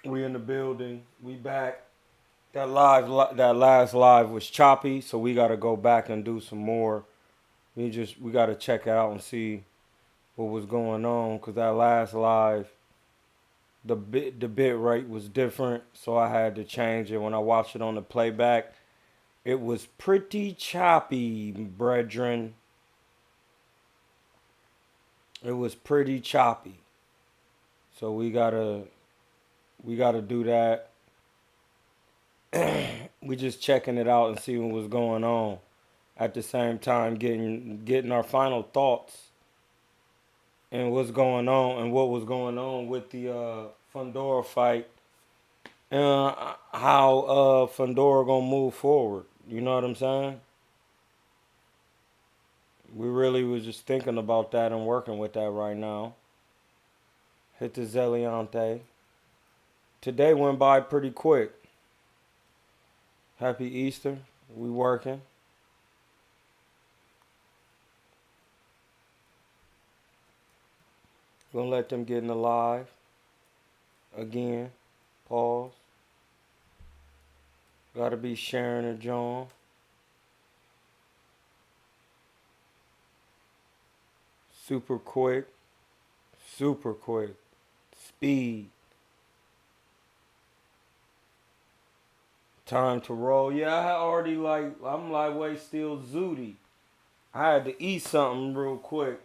We in the building. We back. That last live was choppy, so we got to go back and do some more. We got to check it out and see what was going on, cause that last live, the bit rate was different, so I had to change it. When I watched it on the playback, it was pretty choppy, brethren. It was pretty choppy. So we gotta do that. We just checking it out and see what was going on. At the same time, getting our final thoughts and what's going on and what was going on with the Fundora fight and how Fundora gonna move forward. You know what I'm saying? We really was just thinking about that and working with that right now. Hit the Zeliante. Today went by pretty quick. Happy Easter. We working. Gonna let them get in the live. Again. Pause. Gotta be Sharon and John. Super quick. Super quick. Speed. Time to roll. Yeah, I already I'm like way still zooty. I had to eat something real quick.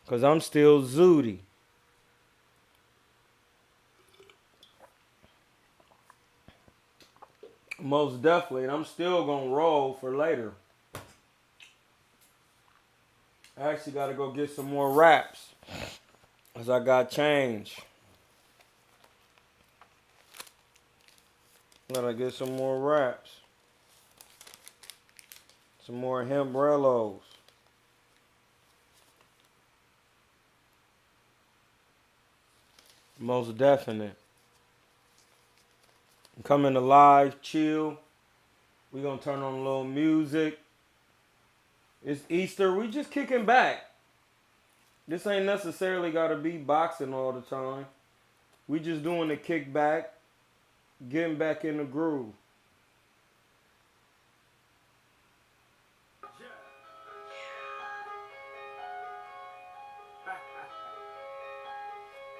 Cause I'm still zooty. Most definitely. And I'm still gonna roll for later. I actually gotta go get some more wraps. Cause I got change. Gotta get some more wraps. Some more hembrellos. Most definite. Coming alive, chill. We gonna turn on a little music. It's Easter. We just kicking back. This ain't necessarily gotta be boxing all the time. We just doing the kickback, getting back in the groove.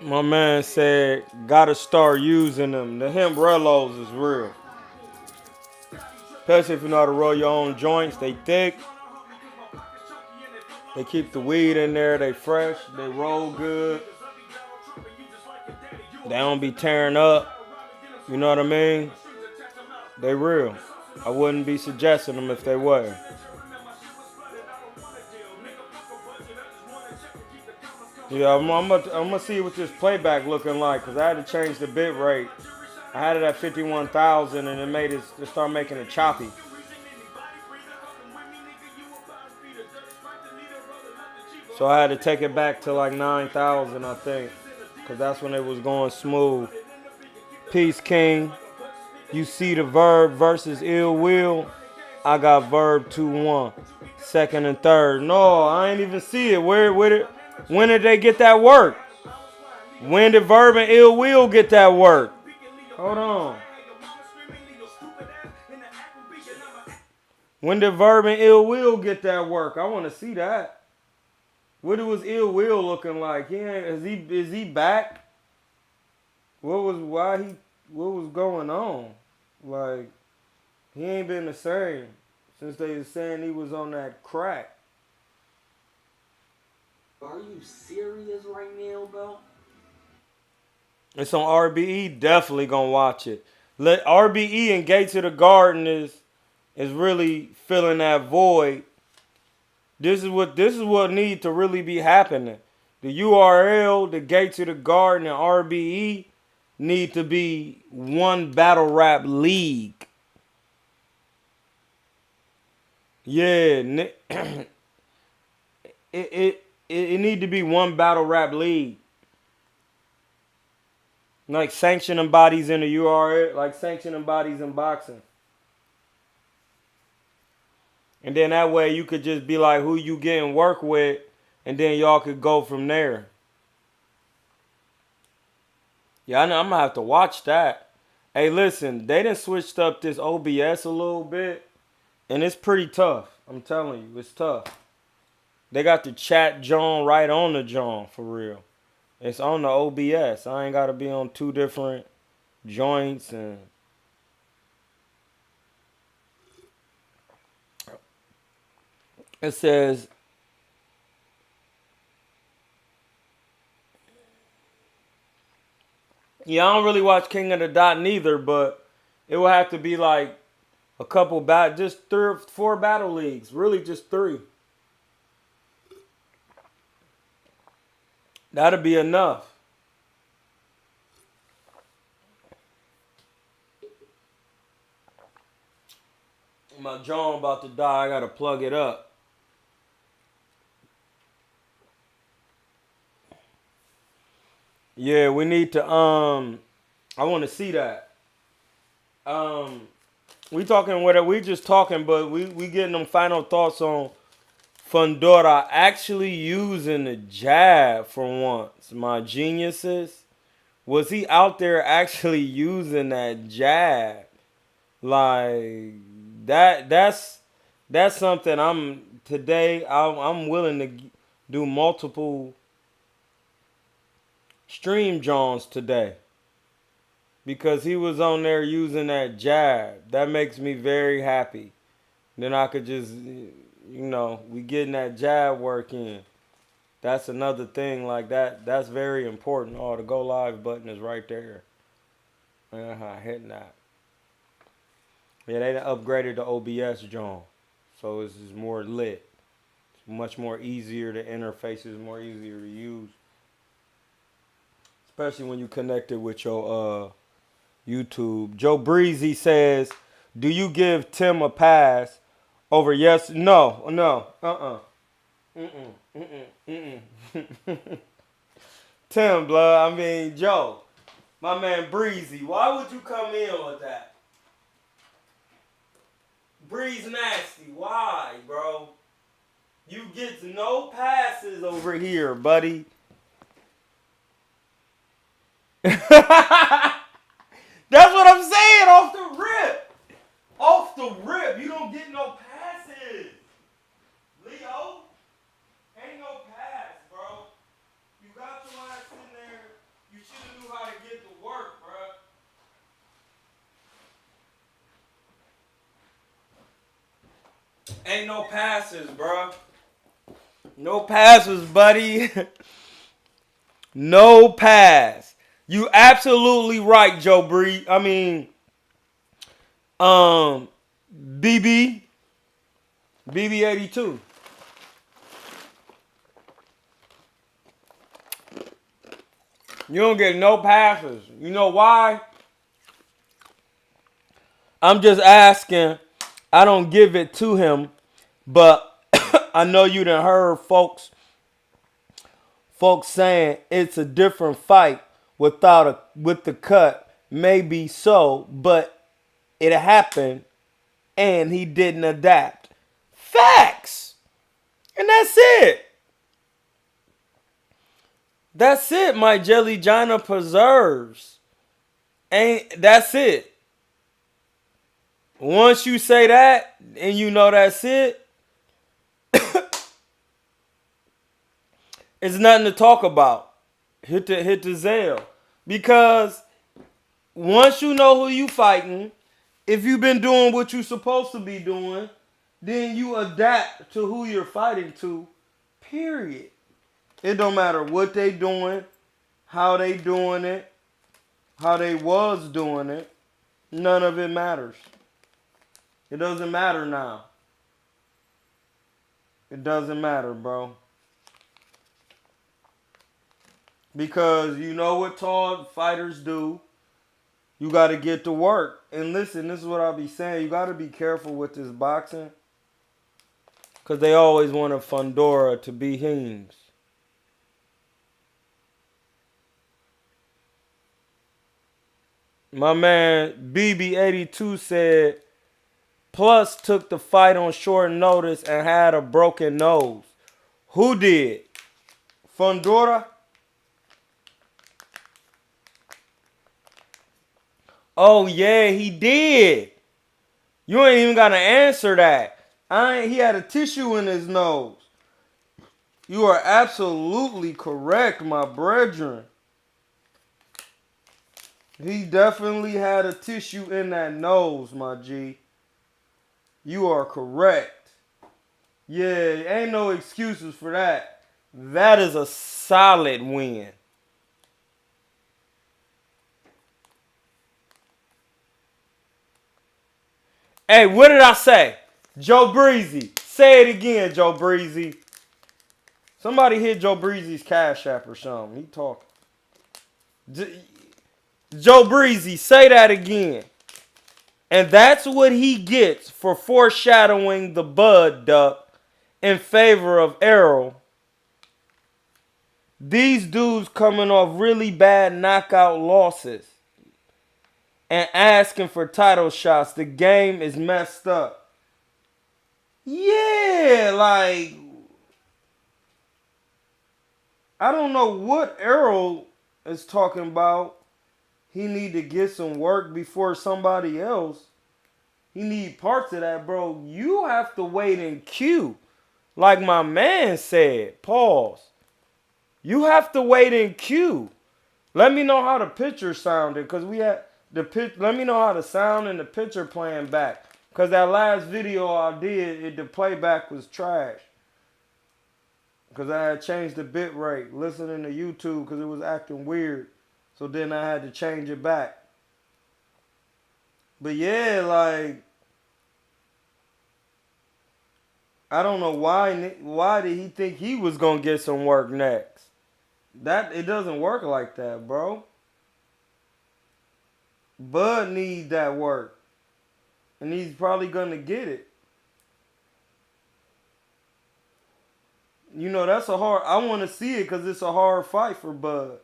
My man said, gotta start using them. The hembrellos is real. Especially if you know how to roll your own joints. They thick. They keep the weed in there. They fresh. They roll good. They don't be tearing up. You know what I mean? They real. I wouldn't be suggesting them if they wasn't. Yeah, I'm gonna see what this playback looking like because I had to change the bit rate. I had it at 51,000 and it start making it choppy. So I had to take it back to like 9,000, I think, because that's when it was going smooth. Peace, King. You see the Verb versus Ill Will. I got Verb 2-1. Second and third. No, I ain't even see it. When did they get that work? When did Verb and Ill Will get that work? Hold on. When did Verb and Ill Will get that work? I want to see that. What was Ill Will looking like? Is he back? What was going on? Like, he ain't been the same since they was saying he was on that crack. Are you serious right now, bro? It's on RBE. Definitely gonna watch it. Let RBE and Gates of the Garden is really filling that void. This is what need to really be happening. The URL, the Gates of the Garden, and RBE need to be one battle rap league. Yeah, it need to be one battle rap league. Like sanctioning bodies in the URL, like sanctioning bodies in boxing. And then that way you could just be like who you getting work with, and then y'all could go from there. Yeah, I know. I'm gonna have to watch that. Hey, listen, they done switched up this OBS a little bit, and it's pretty tough. I'm telling you, it's tough. They got the chat John right on the John for real. It's on the OBS. I ain't gotta be on two different joints and it says yeah, I don't really watch King of the Dot neither, but it will have to be like a couple just 3 or 4 battle leagues. Really just 3. That'll be enough. My John about to die. I gotta plug it up. Yeah, we need to I want to see that. We talking whatever we just talking, but we getting them final thoughts on Fundora actually using the jab for once. My geniuses, was he out there actually using that jab? Like that's something I'm willing to do multiple stream Johns today because he was on there using that jab. That makes me very happy. Then I could just, we getting that jab work in. That's another thing like that. That's very important. Oh, the go live button is right there. Hitting that. Yeah, they upgraded the OBS John, so it's just more lit. It's much more easier. The interface is more easier to use, especially when you connect it with your YouTube. Joe Breezy says, "Do you give Tim a pass over yes? No. Tim, blood. I mean, Joe, my man Breezy. Why would you come in with that? Breeze nasty. Why, bro? You get no passes over here, buddy." That's what I'm saying off the rip. Off the rip. You don't get no passes. Leo, ain't no pass, bro. You got your ass in there. You should have knew how to get to work, bro. Ain't no passes, bro. No passes, buddy. No pass. You absolutely right, Joe Bree. I mean, BB82. You don't get no passes. You know why? I'm just asking. I don't give it to him, but I know you done heard folks saying it's a different fight with the cut. Maybe so, but it happened and he didn't adapt. Facts. And that's it. That's it, my Jelly Gina preserves. That's it. Once you say that and you know that's it, it's nothing to talk about. Hit the Zale. Because once you know who you fighting, if you've been doing what you're supposed to be doing, then you adapt to who you're fighting to, period. It don't matter what they doing, how they doing it, how they was doing it. None of it matters. It doesn't matter now. It doesn't matter, bro. Because you know what tall fighters do. You got to get to work. And listen, this is what I'll be saying. You got to be careful with this boxing. Because they always want a Fundora to be Heems. My man BB82 said, Plus took the fight on short notice and had a broken nose. Who did? Fundora? Oh yeah, he did. You ain't even gotta answer that. He had a tissue in his nose. You are absolutely correct, my brethren. He definitely had a tissue in that nose, my G. You are correct. Yeah, ain't no excuses for that. That is a solid win. Hey, what did I say? Joe Breezy. Say it again, Joe Breezy. Somebody hit Joe Breezy's Cash App or something. He talking. Joe Breezy, say that again. And that's what he gets for foreshadowing the Bud Duck in favor of Errol. These dudes coming off really bad knockout losses and asking for title shots. The game is messed up. Yeah, like, I don't know what Errol is talking about. He need to get some work before somebody else. He need parts of that, bro. You have to wait in queue. Like my man said, pause. You have to wait in queue. Let me know how the picture sounded, because we had the pitch. Let me know how the sound and the picture playing back. Because that last video I did, the playback was trash. Because I had changed the bit rate listening to YouTube because it was acting weird. So then I had to change it back. But yeah, like, I don't know why did he think he was going to get some work next? It doesn't work like that, bro. Bud needs that work. And he's probably going to get it. You know, that's a hard... I want to see it because it's a hard fight for Bud.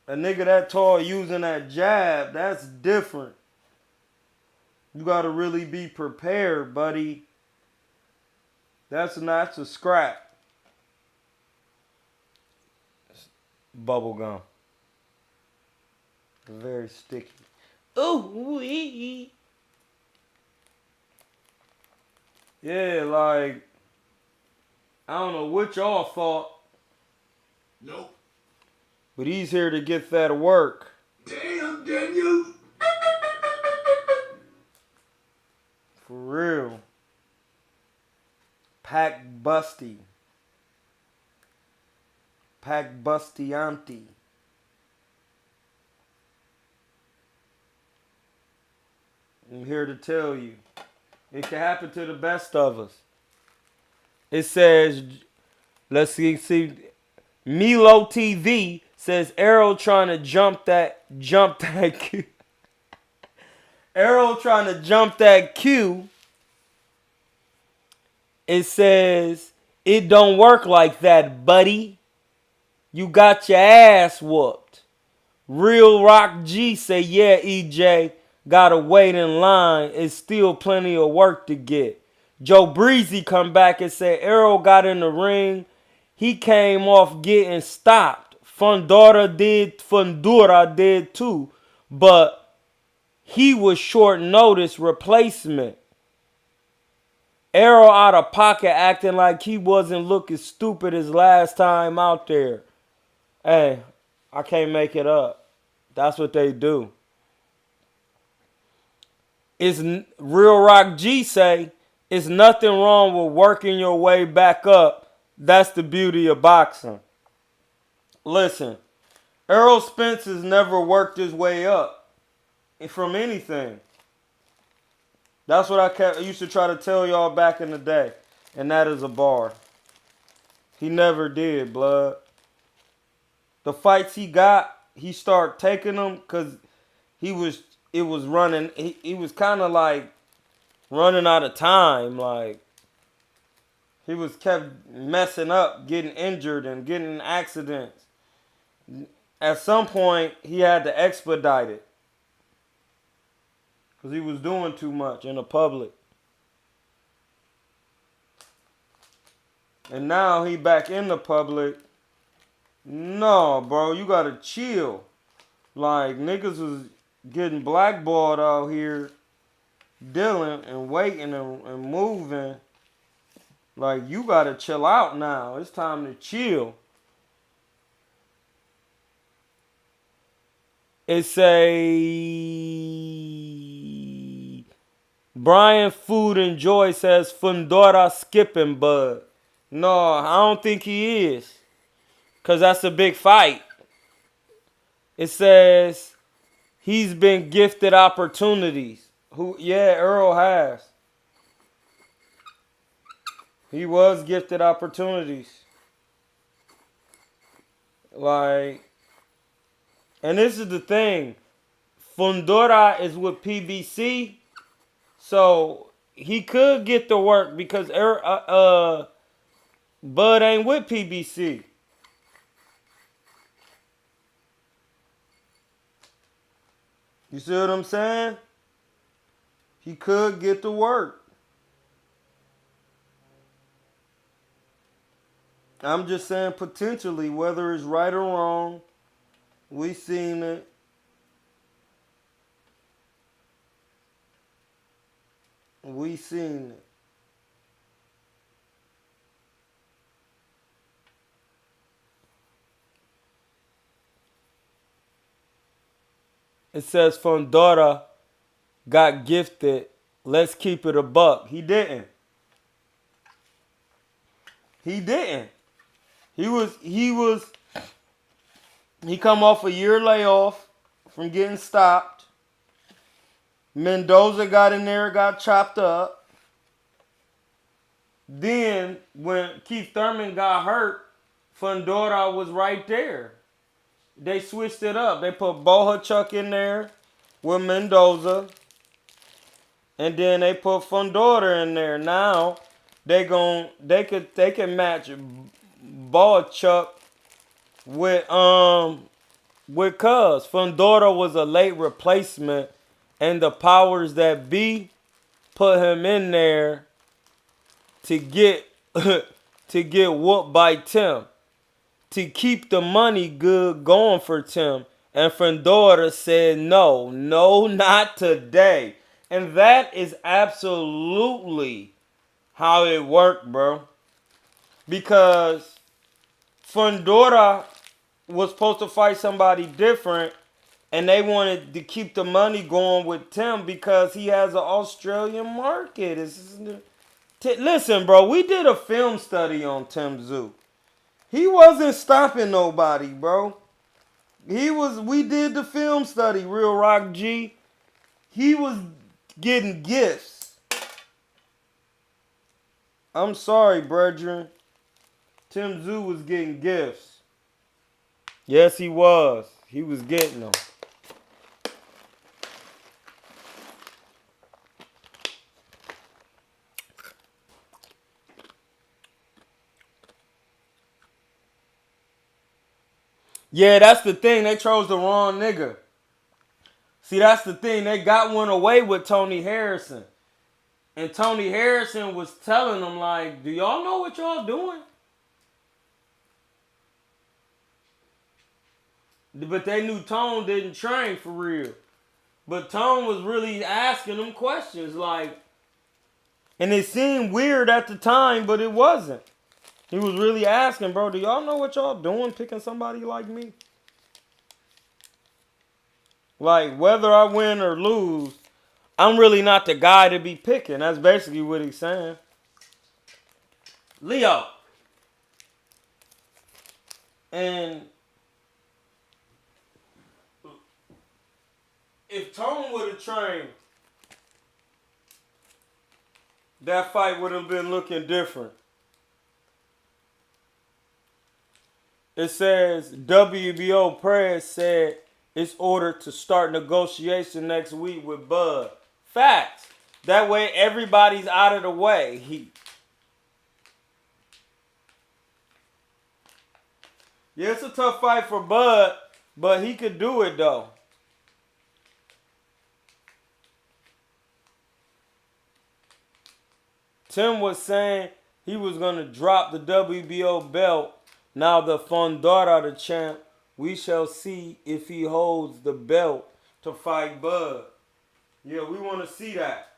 A nigga that tall using that jab, that's different. You got to really be prepared, buddy. That's a scrap. Bubble gum. Very sticky. Ooh, wee. Yeah, like, I don't know what y'all thought. Nope. But he's here to get that work. Damn, Daniel. For real. Pac Busty. Pac Bustianti. I'm here to tell you. It can happen to the best of us. It says, let's see, Milo TV says Errol trying to jump that queue. Errol trying to jump that queue. It says, it don't work like that, buddy. You got your ass whooped. Real Rock G say, yeah, EJ, gotta wait in line. It's still plenty of work to get. Joe Breezy come back and said, Errol got in the ring. He came off getting stopped. Fundora did too. But he was short notice replacement. Errol out of pocket acting like he wasn't looking stupid his last time out there. Hey, I can't make it up. That's what they do. It's Real Rock G say, it's nothing wrong with working your way back up. That's the beauty of boxing. Listen, Errol Spence has never worked his way up from anything. That's what I used to try to tell y'all back in the day. And that is a bar. He never did, blood. The fights he got, he started taking them because it was running. He was kind of like running out of time. Like, he was kept messing up, getting injured and getting in accidents. At some point, he had to expedite it. Because he was doing too much in the public. And now he back in the public. No, bro, you gotta chill. Like, niggas was getting blackballed out here, dealing and waiting and moving. Like, you gotta chill out now. It's time to chill. It say Brian Food and Joy says Fundora skipping Bud. No, I don't think he is. Cause that's a big fight. It says he's been gifted opportunities. Who? Yeah, Earl has. He was gifted opportunities. Like, and this is the thing. Fundora is with PBC, so he could get the work because Bud ain't with PBC. You see what I'm saying? He could get the work. I'm just saying potentially, whether it's right or wrong, we seen it. We seen it. It says Fundora got gifted. Let's keep it a buck. He didn't. He didn't. He come off a year layoff from getting stopped. Mendoza got in there, got chopped up. Then when Keith Thurman got hurt, Fundora was right there. They switched it up. They put Bohachuk in there with Mendoza. And then they put Fundora in there. Now they can match Bohachuk with Cuz. Fundora was a late replacement, and the powers that be put him in there to get whooped by Tim, to keep the money good going for Tim. And Fundora said no, not today. And that is absolutely how it worked, bro. Because Fundora was supposed to fight somebody different, and they wanted to keep the money going with Tim because he has an Australian market. Listen, bro, we did a film study on Tim Tszyu. He wasn't stopping nobody, bro. We did the film study, Real Rock G. He was getting gifts. I'm sorry, brethren. Tim Tszyu was getting gifts. Yes, he was. He was getting them. Yeah, that's the thing. They chose the wrong nigga. See, that's the thing. They got one away with Tony Harrison. And Tony Harrison was telling them, like, do y'all know what y'all doing? But they knew Tone didn't train for real. But Tone was really asking them questions, like, and it seemed weird at the time, but it wasn't. He was really asking, bro, do y'all know what y'all doing picking somebody like me? Like, whether I win or lose, I'm really not the guy to be picking. That's basically what he's saying. Leo. And if Tone would have trained, that fight would have been looking different. It says WBO press said it's ordered to start negotiation next week with Bud. Facts. That way everybody's out of the way. Yeah, it's a tough fight for Bud, but he could do it though. Tim was saying he was going to drop the WBO belt. Now the Fundora, the champ, We shall see if he holds the belt to fight Bud. Yeah, we want to see that.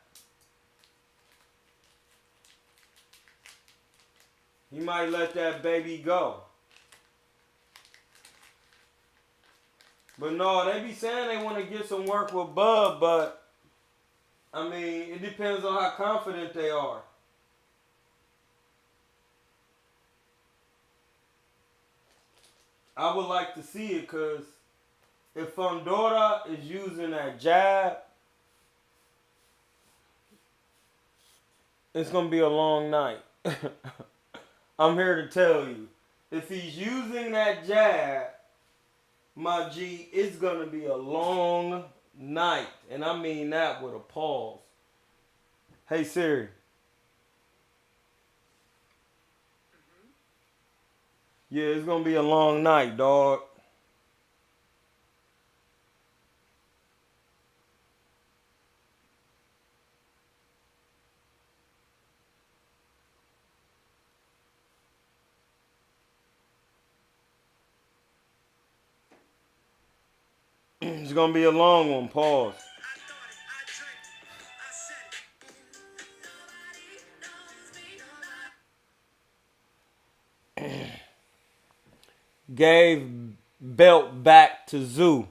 He might let that baby go. But no, they be saying they want to get some work with Bud, but I mean, it depends on how confident they are. I would like to see it because if Fundora is using that jab, it's going to be a long night. I'm here to tell you. If he's using that jab, my G, it's going to be a long night. And I mean that with a pause. Hey, Siri. Yeah, it's going to be a long night, dog. It's going to be a long one. Pause. Gave belt back to Zoo.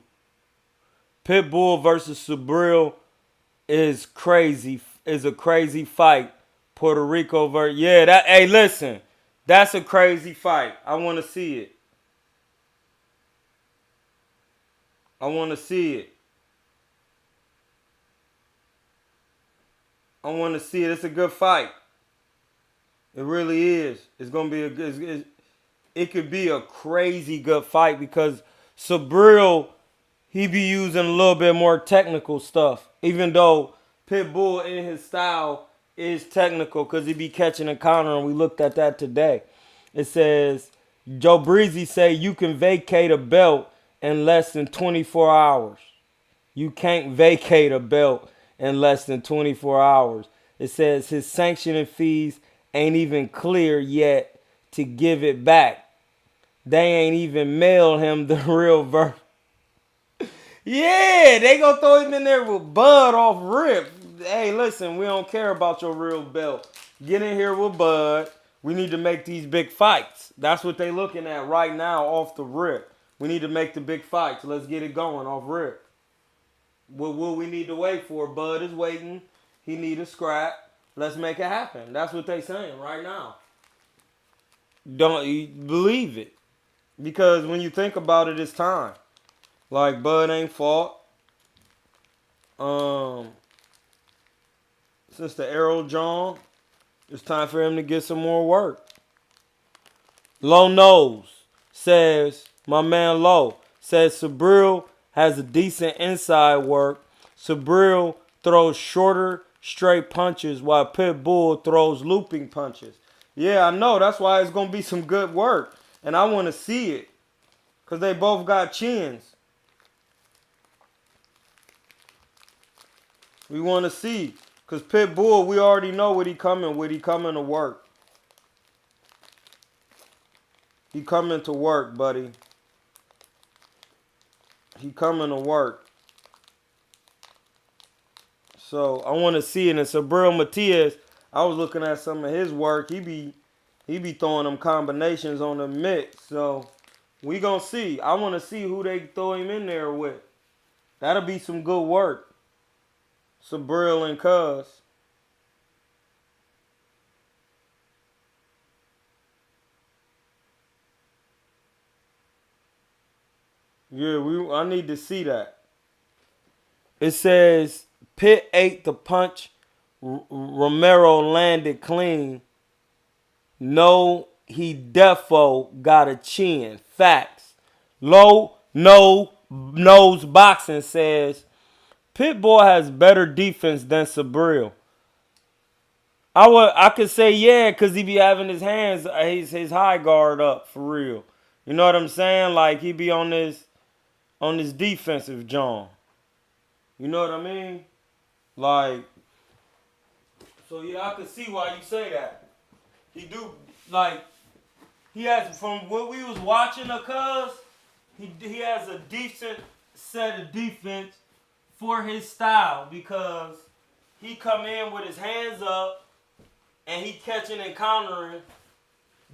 Pitbull versus Subriel is crazy. Is a crazy fight. Puerto Rico versus that. Hey, listen, that's a crazy fight. I want to see it. I want to see it. I want to see it. It's a good fight. It really is. It's gonna be a good. It could be a crazy good fight because Subriel, he be using a little bit more technical stuff. Even though Pitbull in his style is technical because he be catching a counter, and we looked at that today. It says, Joe Breezy say you can vacate a belt in less than 24 hours. You can't vacate a belt in less than 24 hours. It says his sanctioning fees ain't even clear yet to give it back. They ain't even mailed him the real version. Yeah, they gonna throw him in there with Bud off rip. Hey, listen, we don't care about your real belt. Get in here with Bud. We need to make these big fights. That's what they looking at right now off the rip. We need to make the big fights. Let's get it going off rip. What we need to wait for? Bud is waiting. He need a scrap. Let's make it happen. That's what they saying right now. Don't you believe it? Because when you think about it, it's time. Like, Bud ain't fought. Since the Errol John, it's time for him to get some more work. Low Nose says, my man Low says Subriel has a decent inside work. Subriel throws shorter, straight punches while Pitbull throws looping punches. Yeah, I know. That's why it's going to be some good work. And I want to see it. Because they both got chins. We want to see. Because Pitbull, we already know what he coming with. He coming to work. He coming to work, buddy. He coming to work. So I want to see it. And Subriel Matias, I was looking at some of his work. He be throwing them combinations on the mix. So we gonna see. I want to see who they throw him in there with. That'll be some good work. Subriel and Cuz. Yeah, I need to see that. It says Pitt ate the punch. Romero landed clean. No, he defo got a chin. Facts. Low nose boxing says Pitbull has better defense than Subriel. I could say yeah, cause he be having his hands, his high guard up for real. You know what I'm saying? Like he be on this defensive John. You know what I mean? Like, so yeah, I can see why you say that. He do, like, he has, from what we was watching of Cuz, he has a decent set of defense for his style because he come in with his hands up and he catching and countering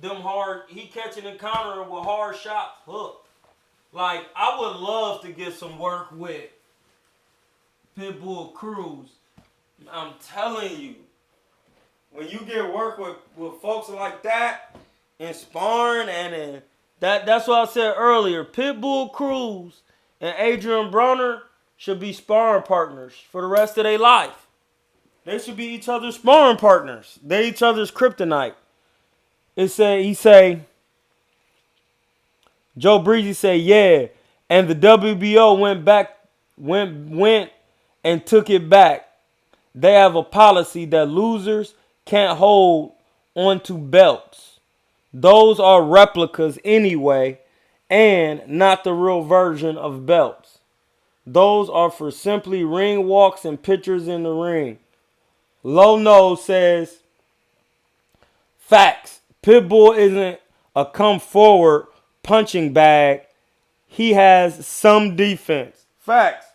them hard. He catching and countering with hard shots, hook. Like I would love to get some work with Pitbull Cruz. I'm telling you, when you get work with folks like that in sparring and in that's what I said earlier. Pitbull Cruz and Adrian Broner should be sparring partners for the rest of their life. They should be each other's sparring partners. They each other's kryptonite. He say, Joe Breezy say, yeah, and the WBO went and took it back. They have a policy that losers can't hold onto belts. Those are replicas anyway, and not the real version of belts. Those are for simply ring walks and pictures in the ring. Low Nose says, facts. Pitbull isn't a come forward punching bag. He has some defense. Facts.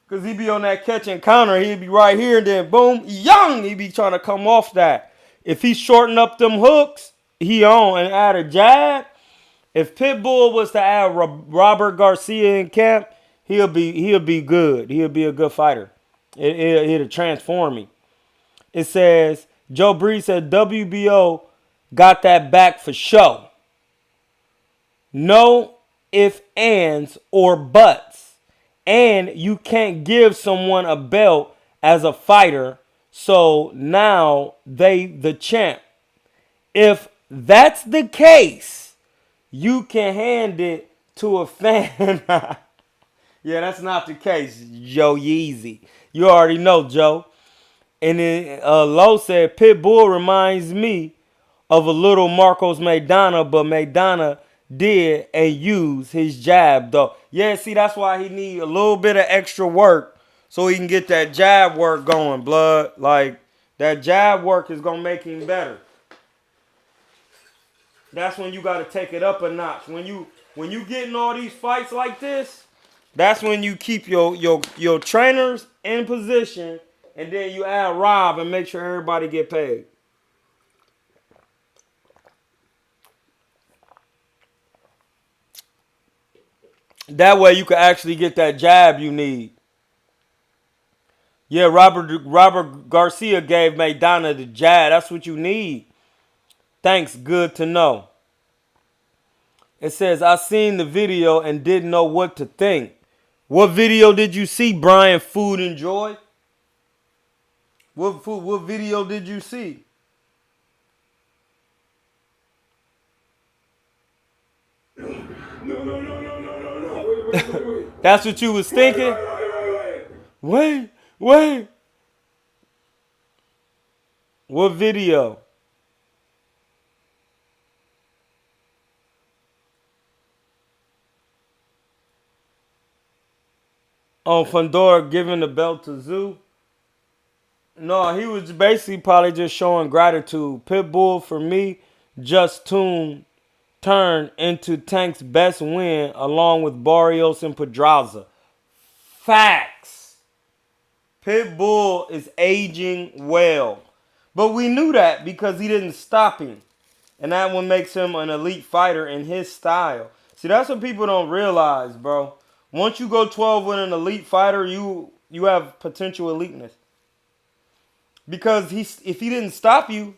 Because he be on that catch and counter. He'd be right here and then boom, young. He be trying to come off that. If he shorten up them hooks, he on and add a jab. If Pitbull was to add Robert Garcia in camp, he'll be good. He'll be a good fighter. It'll transform me. It says, Joe Breeze said WBO got that back for show. No ifs, ands, or buts. And you can't give someone a belt as a fighter, so now they the champ. If that's the case, you can hand it to a fan. Yeah, that's not the case, Joe Yeezy. You already know, Joe. And then Lowe said, Pitbull reminds me of a little Marcos Maidana, but Maidana did and used his jab, though. Yeah, see, that's why he need a little bit of extra work so he can get that jab work going, blood. Like, that jab work is going to make him better. That's when you got to take it up a notch. When you getting all these fights like this, that's when you keep your trainers in position, and then you add Rob and make sure everybody get paid. That way you can actually get that jab you need. Yeah, Robert Garcia gave Maidana the jab. That's what you need. Thanks, good to know. It says, I seen the video and didn't know what to think. What video did you see, Brian Food and Joy? What video did you see? No. Wait. That's what you was thinking? Wait. What video? Oh, Fundora giving the belt to Zoo? No, he was basically probably just showing gratitude. Pitbull, for me, just turned into Tank's best win along with Barrios and Pedraza. Facts. Pitbull is aging well. But we knew that because he didn't stop him. And that one makes him an elite fighter in his style. See, that's what people don't realize, bro. Once you go 12 with an elite fighter, you have potential eliteness. Because if he didn't stop you,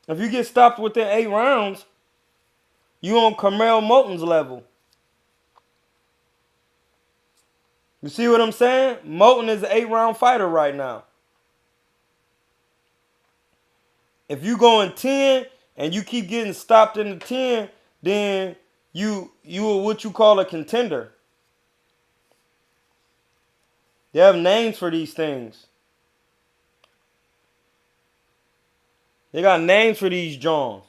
if you get stopped within 8 rounds, you on Carmel Moulton's level. You see what I'm saying? Moulton is an 8-round fighter right now. If you go in 10 and you keep getting stopped in the 10, then you are what you call a contender. They have names for these things. They got names for these Johns.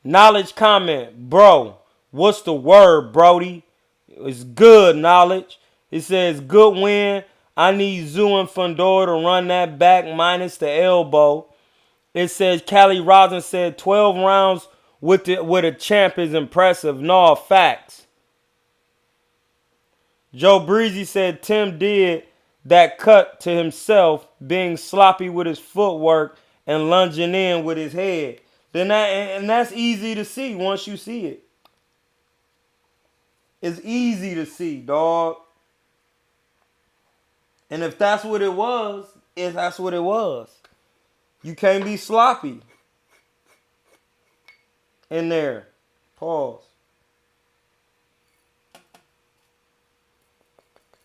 Knowledge comment. Bro, what's the word, Brody? It's good, Knowledge. It says, good win. I need Zoo and Fundora to run that back minus the elbow. It says Callie Rosin said 12 rounds with a champ is impressive. No, facts. Joe Breezy said Tim did that cut to himself, being sloppy with his footwork and lunging in with his head. And that's easy to see once you see it. It's easy to see, dog. And if that's what it was, that's what it was. You can't be sloppy in there. Pause.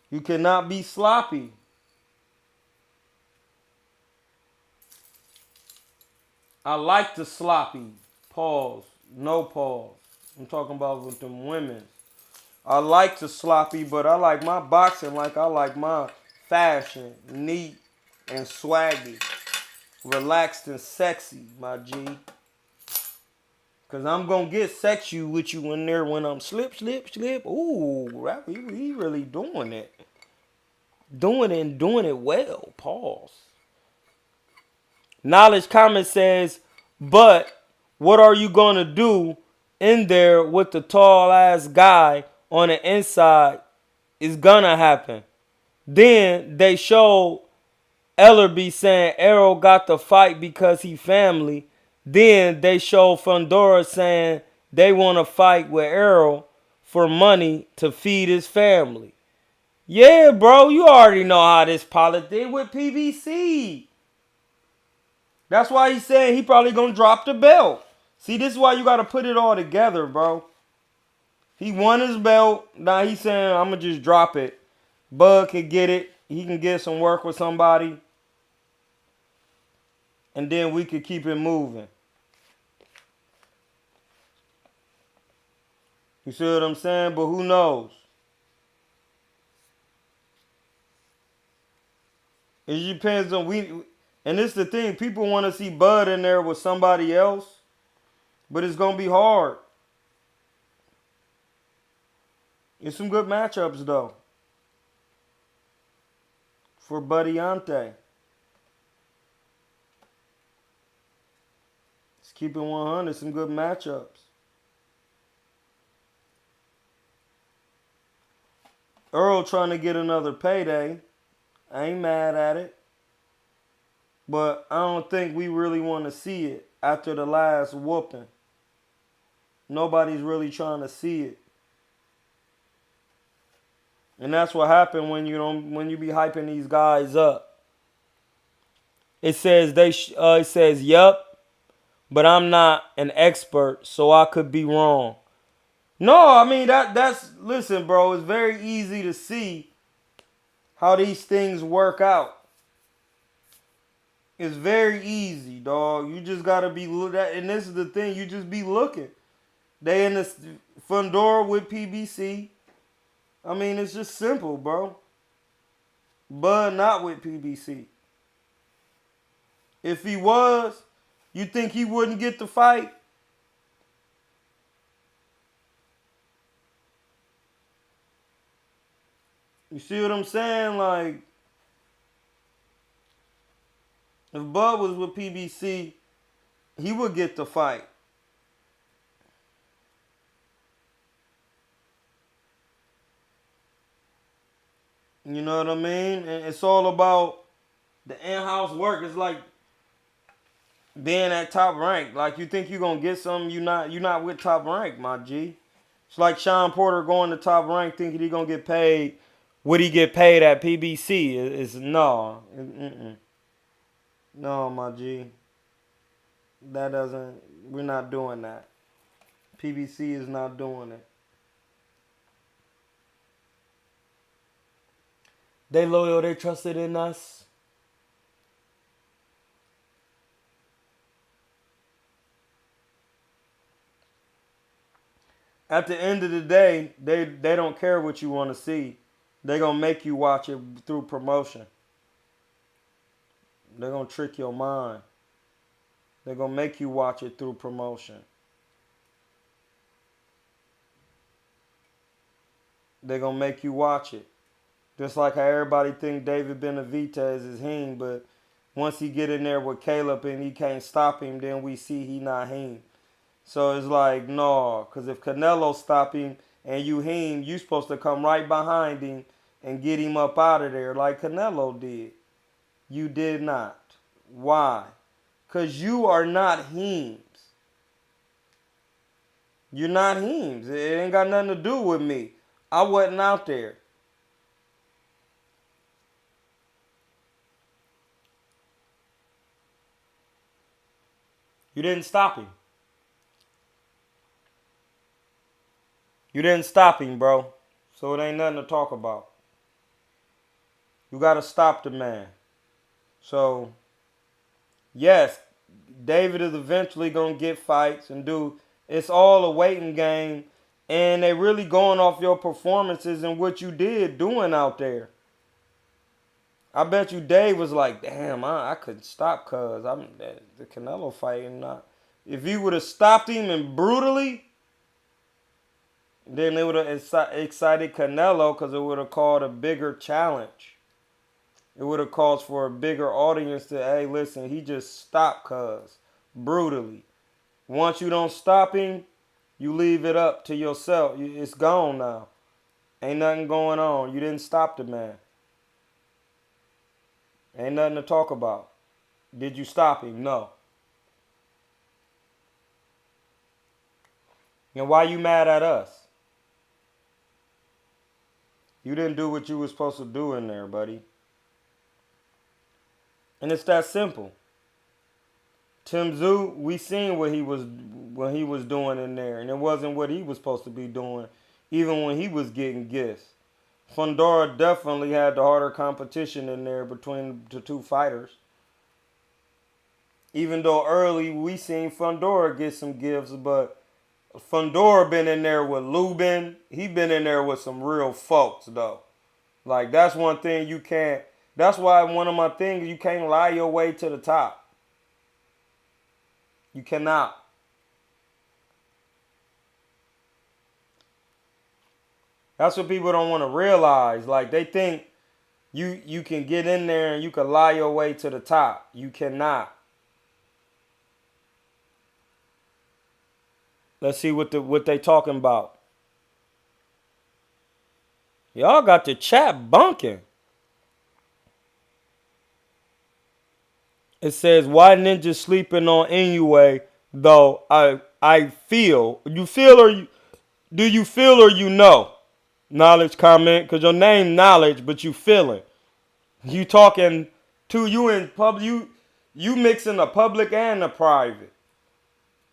You cannot be sloppy. I like the sloppy. Pause. No pause. I'm talking about with them women. I like the sloppy, but I like my boxing like I like my fashion. Neat and swaggy. Relaxed and sexy, my G. Because I'm going to get sexy with you in there when I'm slip. Ooh, he really doing it. Doing it and doing it well. Pause. Knowledge Comment says, but what are you going to do in there with the tall ass guy on the inside is going to happen. Then they showed Ellerby saying Errol got the fight because he family. Then they showed Fundora saying they want to fight with Errol for money to feed his family. Yeah, bro, you already know how this politics with PBC. That's why he's saying he probably gonna drop the belt. See, this is why you gotta put it all together, bro. He won his belt. Now he's saying I'm gonna just drop it. Bud can get it. He can get some work with somebody. And then we could keep it moving. You see what I'm saying? But who knows? It depends on and this is the thing. People want to see Bud in there with somebody else. But it's going to be hard. It's some good matchups, though. For Buddiante. Let's keep it 100. Some good matchups. Earl trying to get another payday. I ain't mad at it. But I don't think we really want to see it after the last whooping. Nobody's really trying to see it. And that's what happened when you be hyping these guys up. It says it says yup, but I'm not an expert, so I could be wrong. No, I mean that's listen, bro, it's very easy to see how these things work out. It's very easy, dog. You just gotta be look at, and this is the thing, you just be looking. They in the Fundora with PBC. I mean, it's just simple, bro. Bud not with PBC. If he was, you think he wouldn't get the fight? You see what I'm saying? Like, if Bud was with PBC, he would get the fight. You know what I mean? And it's all about the in-house work. It's like being at top rank. Like, you think you're going to get something, you're not with top rank, my G. It's like Sean Porter going to top rank thinking he's going to get paid. Would he get paid at PBC? It's no. No, my G. We're not doing that. PBC is not doing it. They loyal, they trusted in us. At the end of the day, they don't care what you want to see. They're going to make you watch it through promotion. They're going to trick your mind. They're going to make you watch it through promotion. They're going to make you watch it. Just like how everybody think David Benavidez is him, but Once he get in there with Caleb and he can't stop him, then we see he not him. So it's like, no, because if Canelo stop him and you him, you supposed to come right behind him and get him up out of there like Canelo did. You did not. Why? Because you are not him. You're not him. It ain't got nothing to do with me. I wasn't out there. You didn't stop him. You didn't stop him, bro. So it ain't nothing to talk about. You got to stop the man. So, yes, David is eventually going to get fights and do. It's all a waiting game. And they really going off your performances and what you did doing out there. I bet you Dave was like, damn, I couldn't stop cuz I'm the Canelo fight and not. If you would have stopped him and brutally, then it would have excited Canelo because it would have called a bigger challenge. It would have caused for a bigger audience to, hey, listen, he just stopped cuz brutally. Once you don't stop him, you leave it up to yourself. It's gone now. Ain't nothing going on. You didn't stop the man. Ain't nothing to talk about. Did you stop him? No. And why you mad at us? You didn't do what you were supposed to do in there, buddy. And it's that simple. Tim Tszyu, we seen what he was doing in there, and it wasn't what he was supposed to be doing, even when he was getting gifts. Fundora definitely had the harder competition in there between the two fighters. Even though early we seen Fundora get some gifts, but Fundora been in there with Lubin. He been in there with some real folks, though. Like, that's one thing you can't. That's why one of my things, you can't lie your way to the top. You cannot. That's what people don't want to realize. Like, they think you can get in there and you can lie your way to the top. You cannot. Let's see what they talking about. Y'all got the chat bunking. It says, why Ninja sleeping on Inoue, though I feel. You feel or do you feel or you know? Knowledge comment, because your name Knowledge, but you feeling. You talking to you in public. You mixing the public and the private.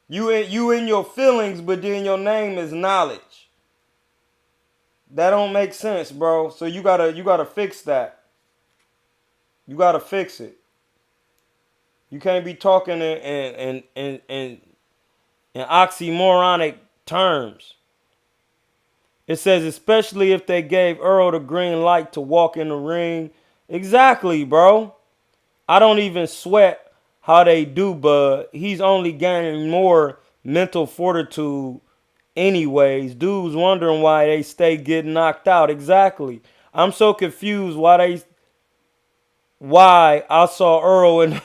You in your feelings, but then your name is Knowledge. That don't make sense, bro. So you gotta fix that. You gotta fix it. You can't be talking in oxymoronic terms. It says, especially if they gave Earl the green light to walk in the ring. Exactly, bro. I don't even sweat how they do, but he's only gaining more mental fortitude anyways. Dudes wondering why they stay getting knocked out. Exactly. I'm so confused why I saw Earl and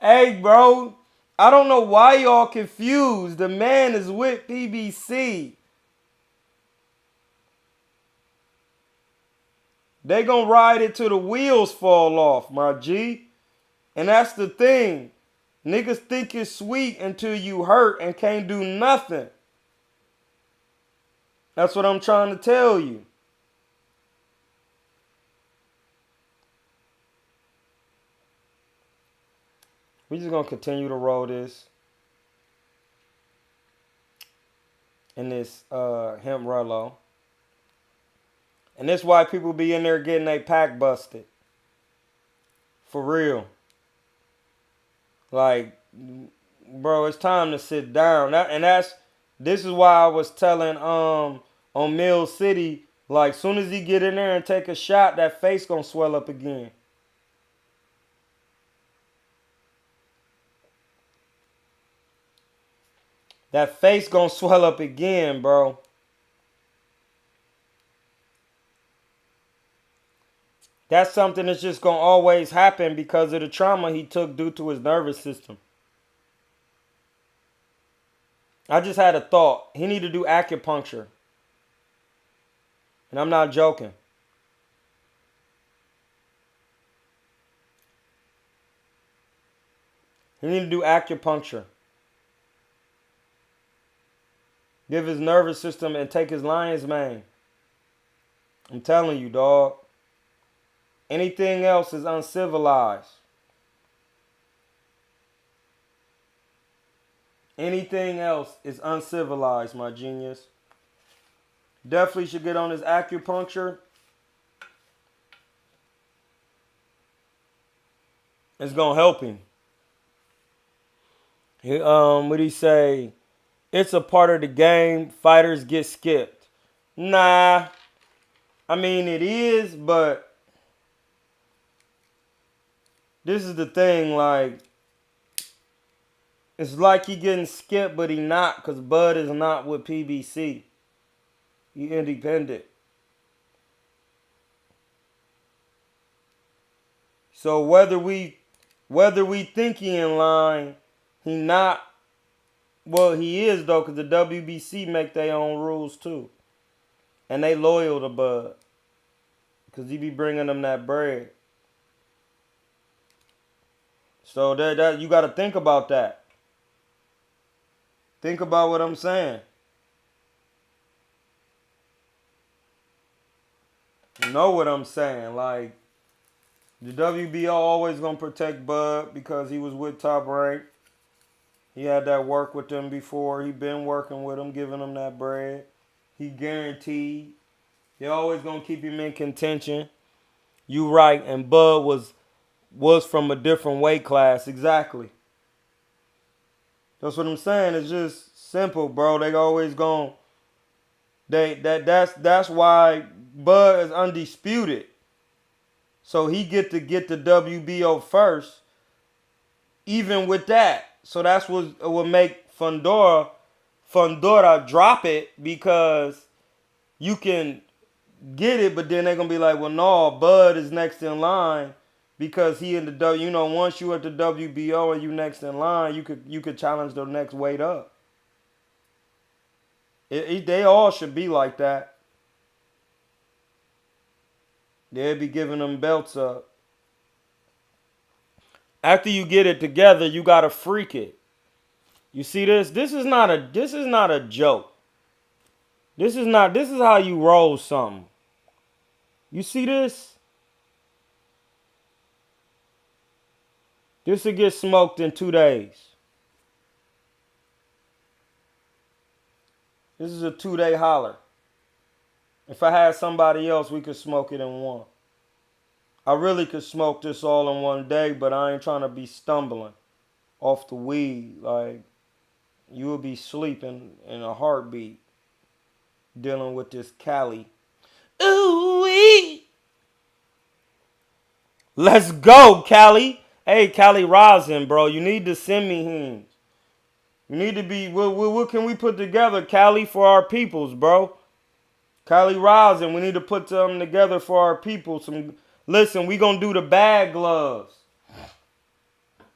hey, bro, I don't know why y'all confused. The man is with PBC. They gonna ride it till the wheels fall off, my G. And that's the thing. Niggas think it's sweet until you hurt and can't do nothing. That's what I'm trying to tell you. We just gonna continue to roll this in this hemp Rello. And that's why people be in there getting their pack busted. For real. Like, bro, it's time to sit down. This is why I was telling on Mill City, like, soon as he get in there and take a shot, that face gonna swell up again. That face gonna swell up again, bro. That's something that's just going to always happen because of the trauma he took due to his nervous system. I just had a thought. He need to do acupuncture. And I'm not joking. He need to do acupuncture. Give his nervous system and take his lion's mane. I'm telling you, dog. Anything else is uncivilized. Anything else is uncivilized, my genius. Definitely should get on his acupuncture. It's gonna help him. What he say? It's a part of the game. Fighters get skipped. Nah. I mean, it is, but this is the thing, like, it's like he getting skipped, but he not, because Bud is not with PBC. He independent. So whether we think he in line, he not. Well, he is though, because the WBC make their own rules too, and they loyal to Bud, because he be bringing them that bread. So that you got to think about that. Think about what I'm saying. You know what I'm saying? Like, the WBO always gonna protect Bud because he was with Top Rank. He had that work with them before. He been working with them, giving them that bread. He guaranteed. They always gonna keep him in contention. You right, and Bud was from a different weight class. Exactly. That's what I'm saying. It's just simple, bro. They always gonna that's why Bud is undisputed. So he get the WBO first, even with that. So that's what would make Fundora drop it, because you can get it, but then they're gonna be like, well, no, Bud is next in line because he in the once you at the WBO and you next in line, you could challenge the next weight up. They all should be like that. They'll be giving them belts up. After you get it together, you gotta freak it. You see this? This is not a joke. This is how you roll something. You see this? This will get smoked in 2 days. This is a 2-day holler. If I had somebody else, we could smoke it in one. I really could smoke this all in 1 day, but I ain't trying to be stumbling off the weed. Like, you will be sleeping in a heartbeat dealing with this Cali. Ooh-wee! Let's go, Cali. Hey, Cali Rosin, bro. You need to send me him. You need to be, what can we put together, Cali, for our peoples, bro? Cali Rosin, we need to put something together for our people. Listen, we gonna do the bag gloves.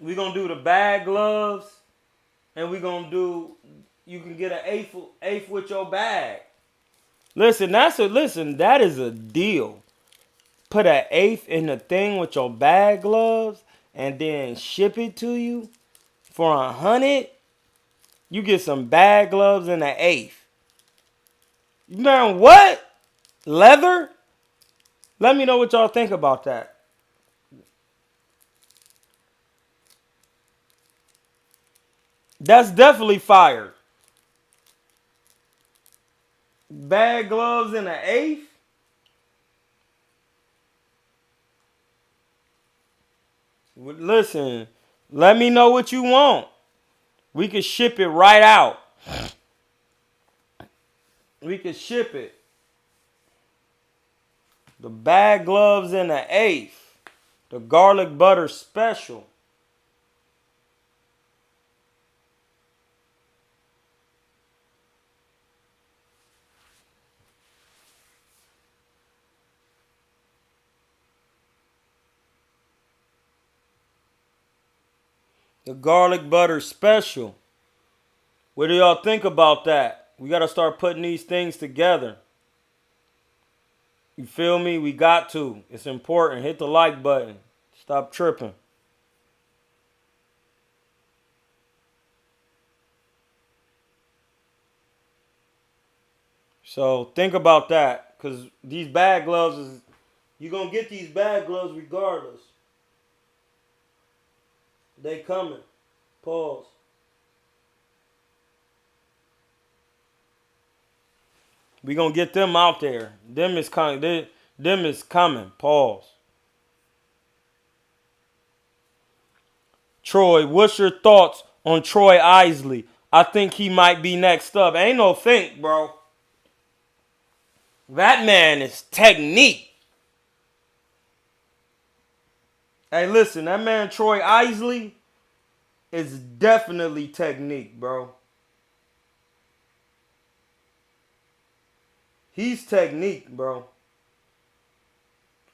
We gonna do the bag gloves, and we gonna do, you can get an eighth with your bag. Listen, that is a deal. Put an eighth in the thing with your bag gloves, and then ship it to you for 100. You get some bag gloves and an eighth. Man, what? Leather? Let me know what y'all think about that. That's definitely fire. Bag gloves and an eighth? Listen, let me know what you want. We could ship it right out. We could ship it. The bag gloves and the eighth. The garlic butter special. The garlic butter special. What do y'all think about that? We got to start putting these things together. You feel me? We got to. It's important. Hit the like button. Stop tripping. So think about that. Because these bag gloves is, you're going to get these bag gloves regardless. They coming. Pause. We going to get them out there. Them is coming. Them is coming. Pause. Troy, what's your thoughts on Troy Isley? I think he might be next up. Ain't no think, bro. That man is technique. Hey, listen, that man Troy Isley is definitely technique, bro. He's technique, bro.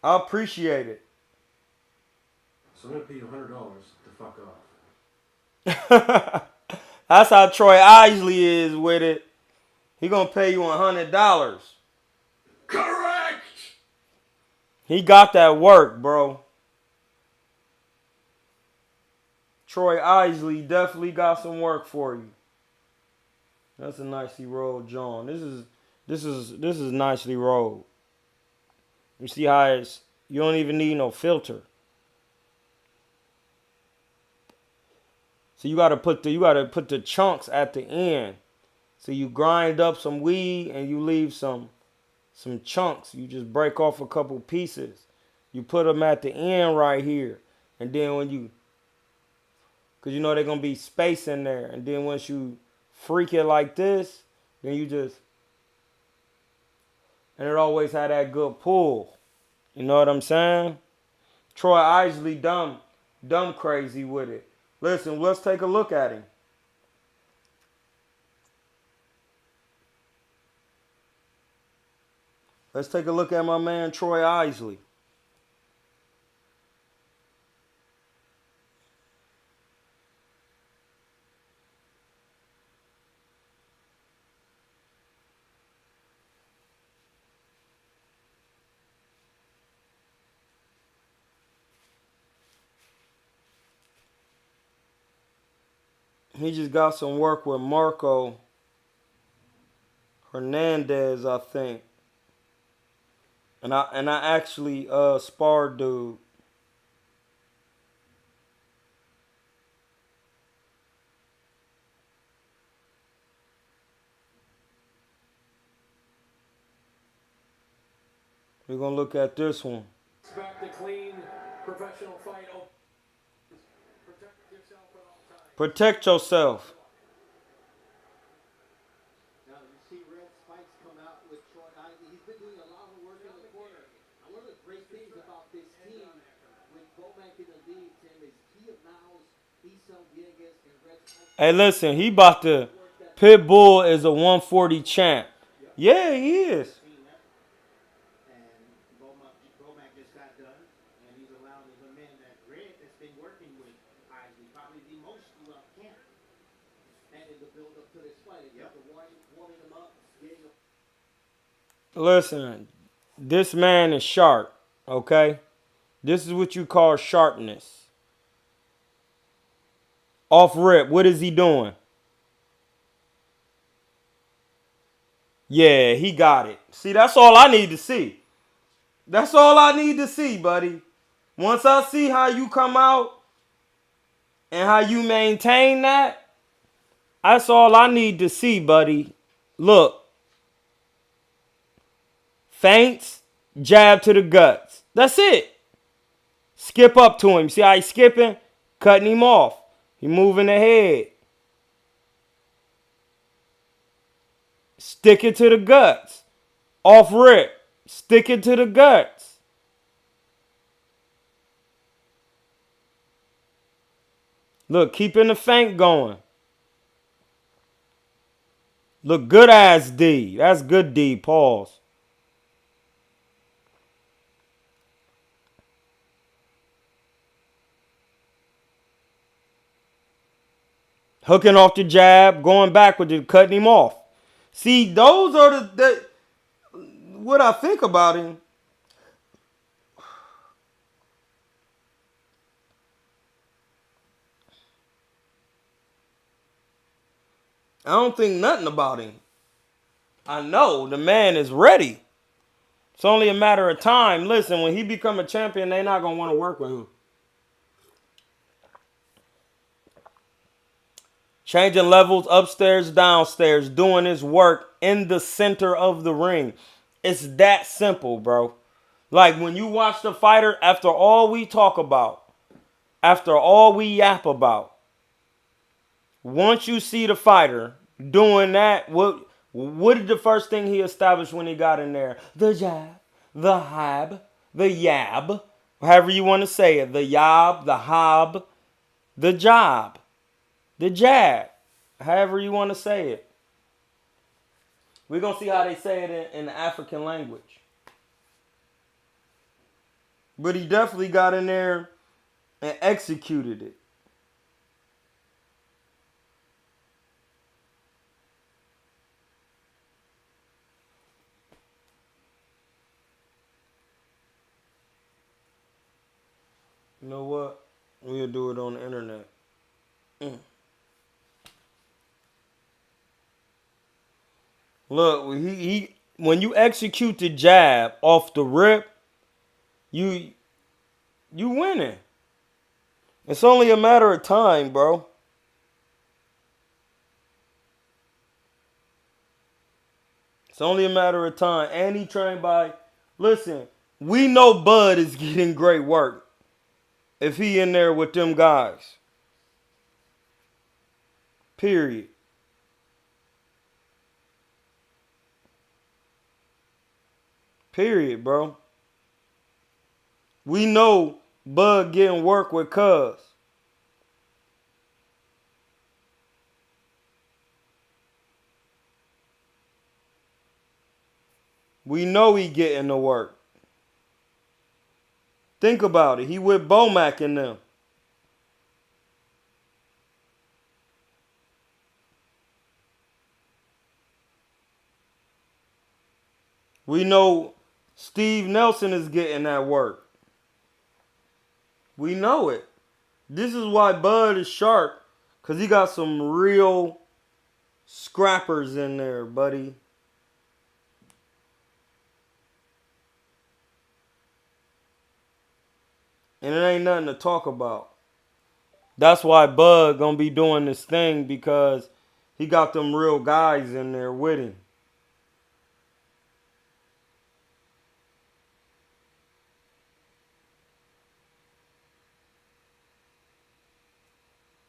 I appreciate it. So I'm gonna pay you $100 to fuck off. That's how Troy Isley is with it. He gonna pay you $100. Correct! He got that work, bro. Troy Isley definitely got some work for you. That's a nicely rolled John. This is nicely rolled. You see how it's, you don't even need no filter. So you gotta put the chunks at the end. So you grind up some weed and you leave some chunks. You just break off a couple pieces. You put them at the end right here. And then when you, because you know they're going to be space in there. And then once you freak it like this, then you just, and it always had that good pull. You know what I'm saying? Troy Isley dumb crazy with it. Listen, let's take a look at him. Let's take a look at my man Troy Isley. He just got some work with Marco Hernandez, I think. And I actually sparred dude. We're gonna look at this one. Expect a clean, professional fight. Oh, protect yourself at all times. Protect yourself. Now you see Red Spikes come out with Troy Isley. He's been doing a lot of work in the corner. And one of the great things about this team with Bomac in the lead, Tim, is Kia Mouse, Isel Villegas, and Red Spikes. Hey, listen, he about to. Pitbull is a 140 champ. Yeah, he is. And Bomac just got done, and he's allowed his man, that Red, that's been working with Isley, probably the most throughout camp. And in the build-up to this fight, warming him up, getting him. Listen, this man is sharp, okay? This is what you call sharpness. Off rip, what is he doing? Yeah, he got it. See, that's all I need to see. That's all I need to see, buddy. Once I see how you come out and how you maintain that, that's all I need to see, buddy. Look. Feints, jab to the guts. That's it. Skip up to him. See how he's skipping? Cutting him off. He moving ahead. Stick it to the guts. Off rip. Stick it to the guts. Look, keeping the feint going. Look, good ass D. That's good D. Pause. hooking off the jab, going back with it, cutting him off. See, those are the what I think about him. I don't think nothing about him. I know the man is ready. It's only a matter of time. Listen, when he become a champion, they not gonna want to work with him. Changing levels upstairs, downstairs, doing his work in the center of the ring. It's that simple, bro. Like when you watch the fighter, after all we talk about, after all we yap about, once you see the fighter doing that, what did the first thing he established when he got in there? The jab, the hab, the yab, however you want to say it. The yab, the hob, the job, the jab, however you want to say it. We're going to see how they say it in the African language. But he definitely got in there and executed it. You know what? We'll do it on the internet. Look, when you execute the jab off the rip, you winning. It's only a matter of time, bro. It's only a matter of time. And he trained by, listen, we know Bud is getting great work if he in there with them guys. Period. Period, bro. We know Bud getting work with Cuz. We know he getting the work. Think about it. He with Bomac and them. We know Steve Nelson is getting that work. We know it. This is why Bud is sharp. Because he got some real scrappers in there, buddy. And it ain't nothing to talk about. That's why Bud gonna be doing this thing, because he got them real guys in there with him.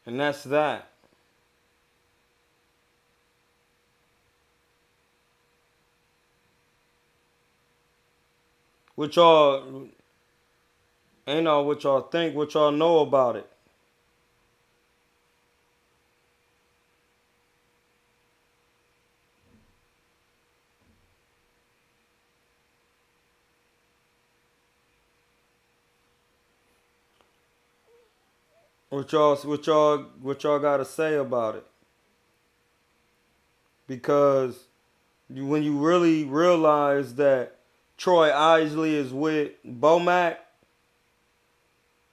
And that's that. What y'all, ain't know what y'all think, what y'all know about it. What y'all gotta say about it? Because when you really realize that Troy Isley is with Bomac,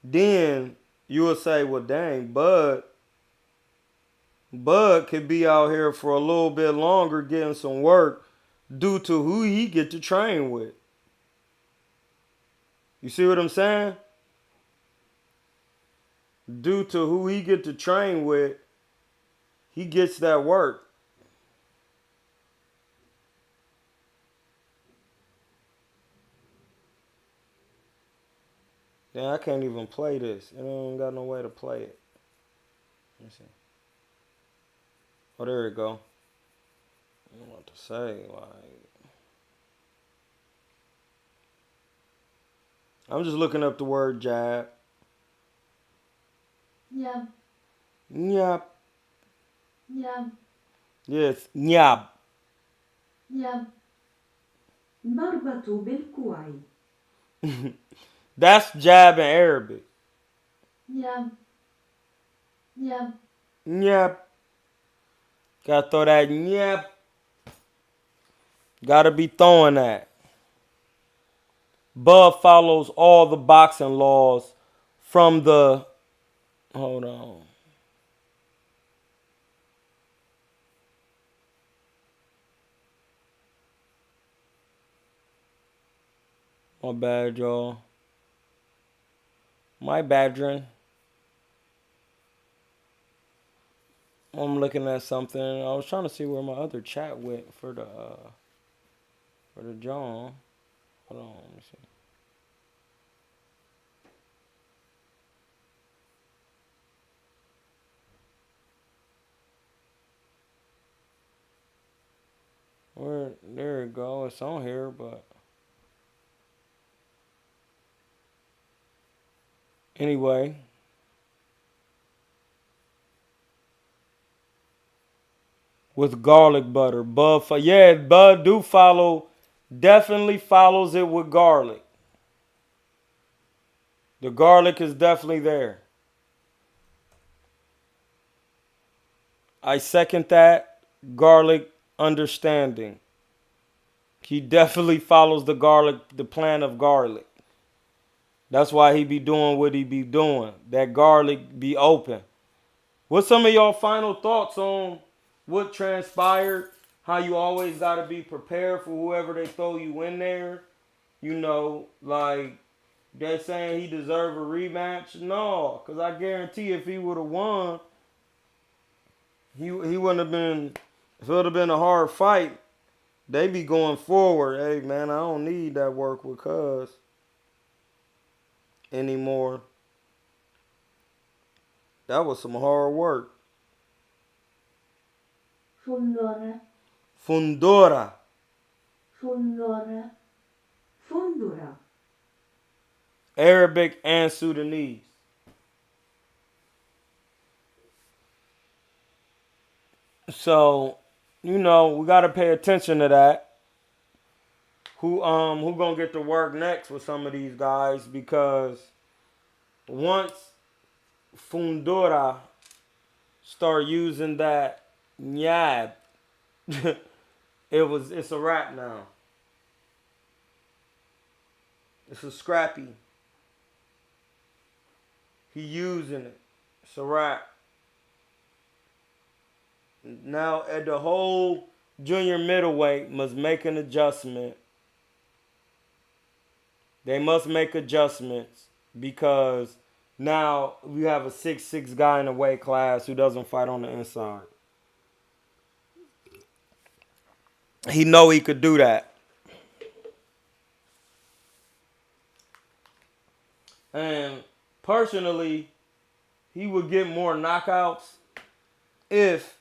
then you will say, well, dang, Bud could be out here for a little bit longer getting some work due to who he get to train with. You see what I'm saying? Due to who he get to train with, he gets that work. Yeah, I can't even play this. I don't got no way to play it. Let me see. Oh, there we go. I don't know what to say. I'm just looking up the word jab. Nyab, Nyap. nyab, Yes, nyab. nyab, ضربة بالكوع. That's jab in Arabic. nyab, nyab, Nyap. Gotta throw that yep. Gotta be throwing that. Bud follows all the boxing laws from the. Hold on. My bad, y'all. My badrin. I'm looking at something. I was trying to see where my other chat went for the John. Hold on, let me see. Where there it go. It's on here, but anyway. With garlic butter. Bud do follow, definitely follows it with garlic. The garlic is definitely there. I second that garlic understanding. He definitely follows the plan of garlic. That's why he be doing what he be doing. That garlic be open. What's some of y'all final thoughts on what transpired? How you always got to be prepared for whoever they throw you in there. You know, like they're saying he deserved a rematch. No, because I guarantee if he would have won, he wouldn't have been, if it would have been a hard fight, they be going forward. Hey, man, I don't need that work with Cuz anymore. That was some hard work. Fundora. Fundora. Fundora. Fundura. Arabic and Sudanese. So, you know, we gotta pay attention to that. Who gonna get to work next with some of these guys, because once Fundora start using that nyab, it's a wrap now. It's a scrappy. He using it. It's a wrap. Now at the whole junior middleweight must make an adjustment. They must make adjustments because now we have a 6'6" guy in the weight class who doesn't fight on the inside. He know he could do that. And personally, he would get more knockouts if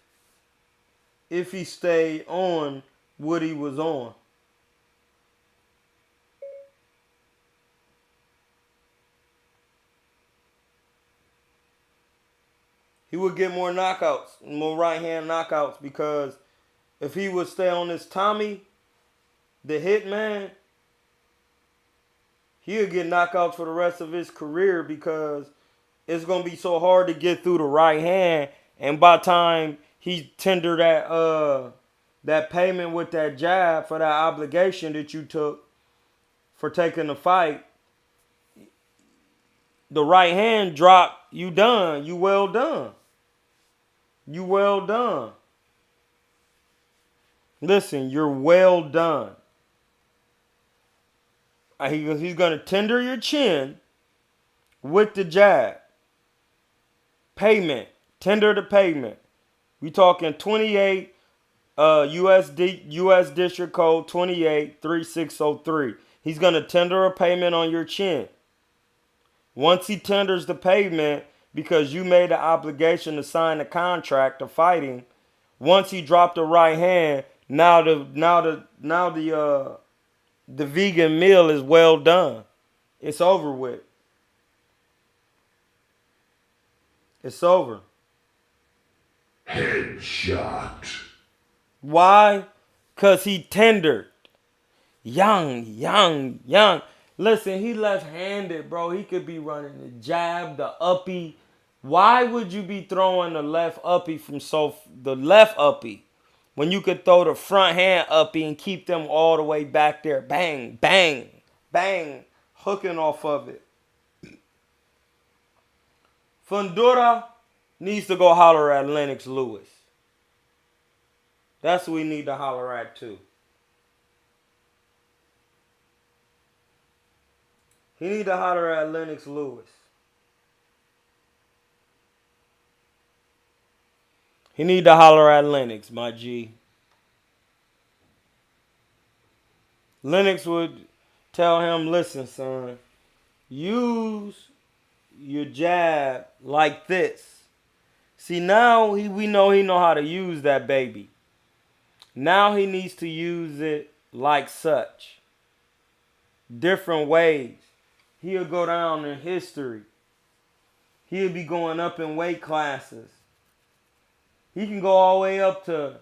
he stayed on what he was on. He would get more knockouts, more right hand knockouts, because if he would stay on this Tommy, the Hitman, he'll get knockouts for the rest of his career, because it's going to be so hard to get through the right hand. And by the time he tender that payment with that jab for that obligation that you took for taking the fight, the right hand drop, you done. You well done. You well done. Listen, you're well done. He's going to tender your chin with the jab. Payment. Tender the payment. We talking 28 US District Code 283603. He's going to tender a payment on your chin. Once he tenders the payment, because you made the obligation to sign the contract of fighting, once he dropped the right hand, now the vegan meal is well done. It's over with. It's over. Headshot. Why? Because he tendered. Young. Listen, he left-handed, bro. He could be running the jab, the uppie, Why would you be throwing the left uppie the left uppie when you could throw the front hand uppie and keep them all the way back there? Bang, bang, bang, hooking off of it. Fundora needs to go holler at Lennox Lewis. That's what we need to holler at too. He need to holler at Lennox Lewis. He need to holler at Lennox, my G. Lennox would tell him, listen, son, use your jab like this. See, now we know he know how to use that baby. Now he needs to use it like such. Different ways. He'll go down in history. He'll be going up in weight classes. He can go all the way up to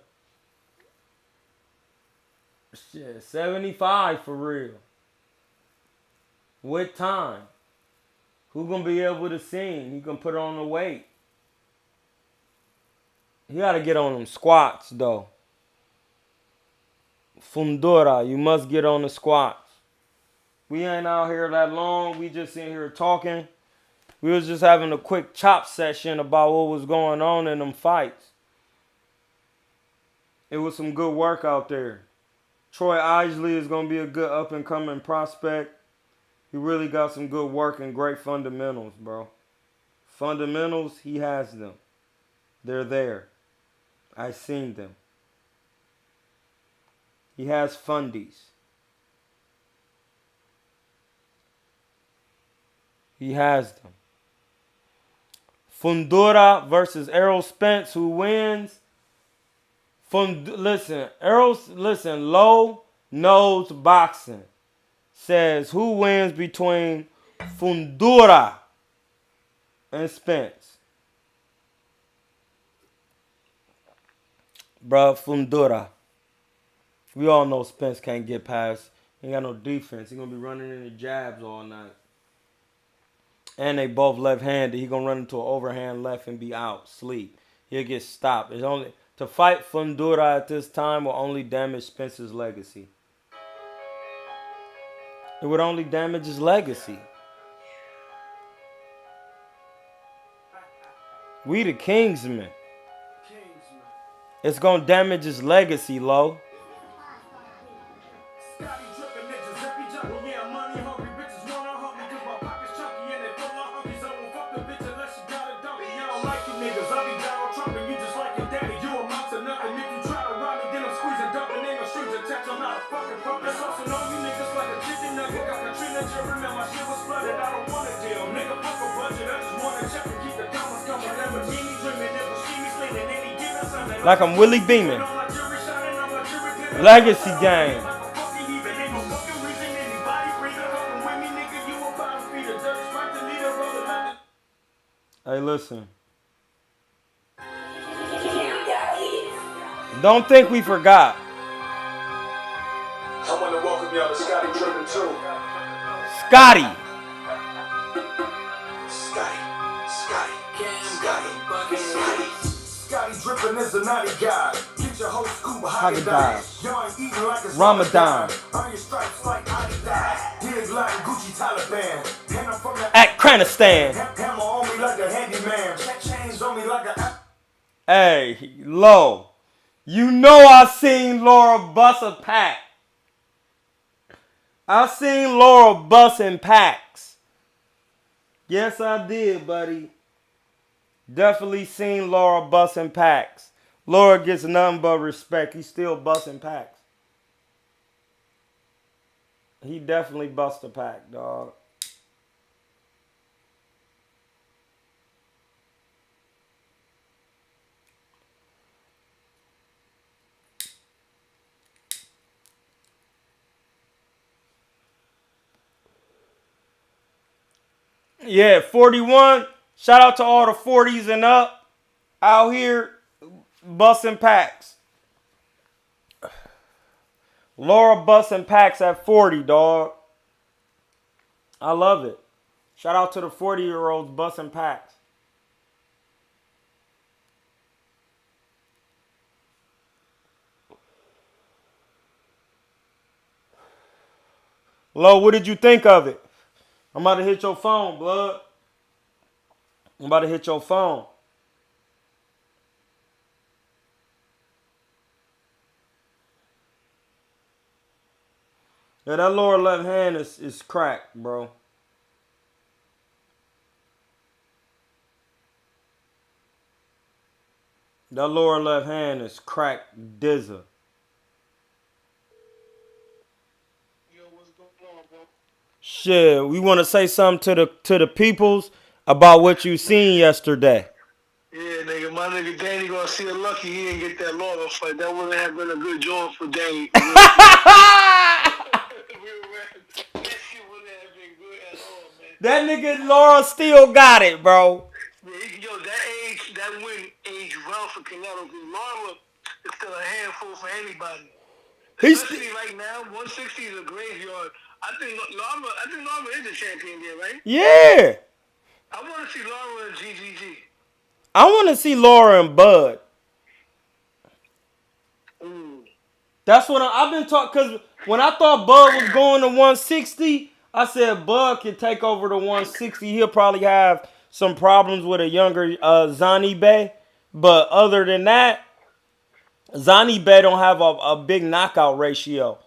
75 for real. With time. Who gonna be able to sing? He can put on the weight. He gotta get on them squats though. Fundora, you must get on the squats. We ain't out here that long. We just in here talking. We was just having a quick chop session about what was going on in them fights. It was some good work out there. Troy Isley is going to be a good up-and-coming prospect. He really got some good work and great fundamentals, bro. Fundamentals, he has them. They're there. I've seen them. He has fundies. He has them. Fundora versus Errol Spence. Who wins? Listen, Low Nose Boxing says who wins between Fundora and Spence? Bruh, Fundora. We all know Spence can't get past. He ain't got no defense. He gonna be running into jabs all night. And they both left-handed. He gonna run into an overhand left and be out, sleep. He'll get stopped. It's only to fight Fundora at this time will only damage Spence's legacy. It would only damage his legacy. We the Kingsmen. It's gonna damage his legacy, Lo. Like I'm Willie Beeman. Legacy game. Hey, listen. Don't think we forgot. I want to welcome y'all to Scotty Drippin' too. Scotty. Scotty Drippin' is a naughty guy. Get your whole scoop of Haagen-Dazs. Y'all ain't eating like a Ramadan. Earn your stripes like Adidas. Dig like Gucci Taliban. And I'm from the Afghanistan. Hammer on me like a handyman. Chains on me like a. Hey, Lo. You know I seen Laura bust a pack. I seen Laura busting packs. Yes, I did, buddy. Definitely seen Laura busting packs. Laura gets nothing but respect. He's still busting packs. He definitely bust a pack, dog. Yeah, 41. Shout out to all the 40s and up out here busting packs. Laura busting packs at 40, dog. I love it. Shout out to the 40-year-olds busting packs. Lo, what did you think of it? I'm about to hit your phone, blood. I'm about to hit your phone. Yeah, that lower left hand is cracked, bro. That lower left hand is cracked dizzer. Yo, what's going on, bro? Shit, we want to say something to the peoples about what you seen yesterday. Yeah, nigga, my nigga Danny Garcia lucky he didn't get that Lawler fight. That wouldn't have been a good job for Danny. That shit wouldn't have been good at all, man. That nigga Laura still got it, bro. Yo, that win aged well for Canelo because Lawler is still a handful for anybody. He's Especially right now, 160 is a graveyard. I think Lawler is a champion there, right? yeah. I want to see Lawler and GGG. I want to see Laura and Bud. Ooh. That's what I've been talking. Cause when I thought Bud was going to 160, I said Bud can take over the 160. He'll probably have some problems with a younger Zani Bey, but other than that, Zani Bey don't have a big knockout ratio.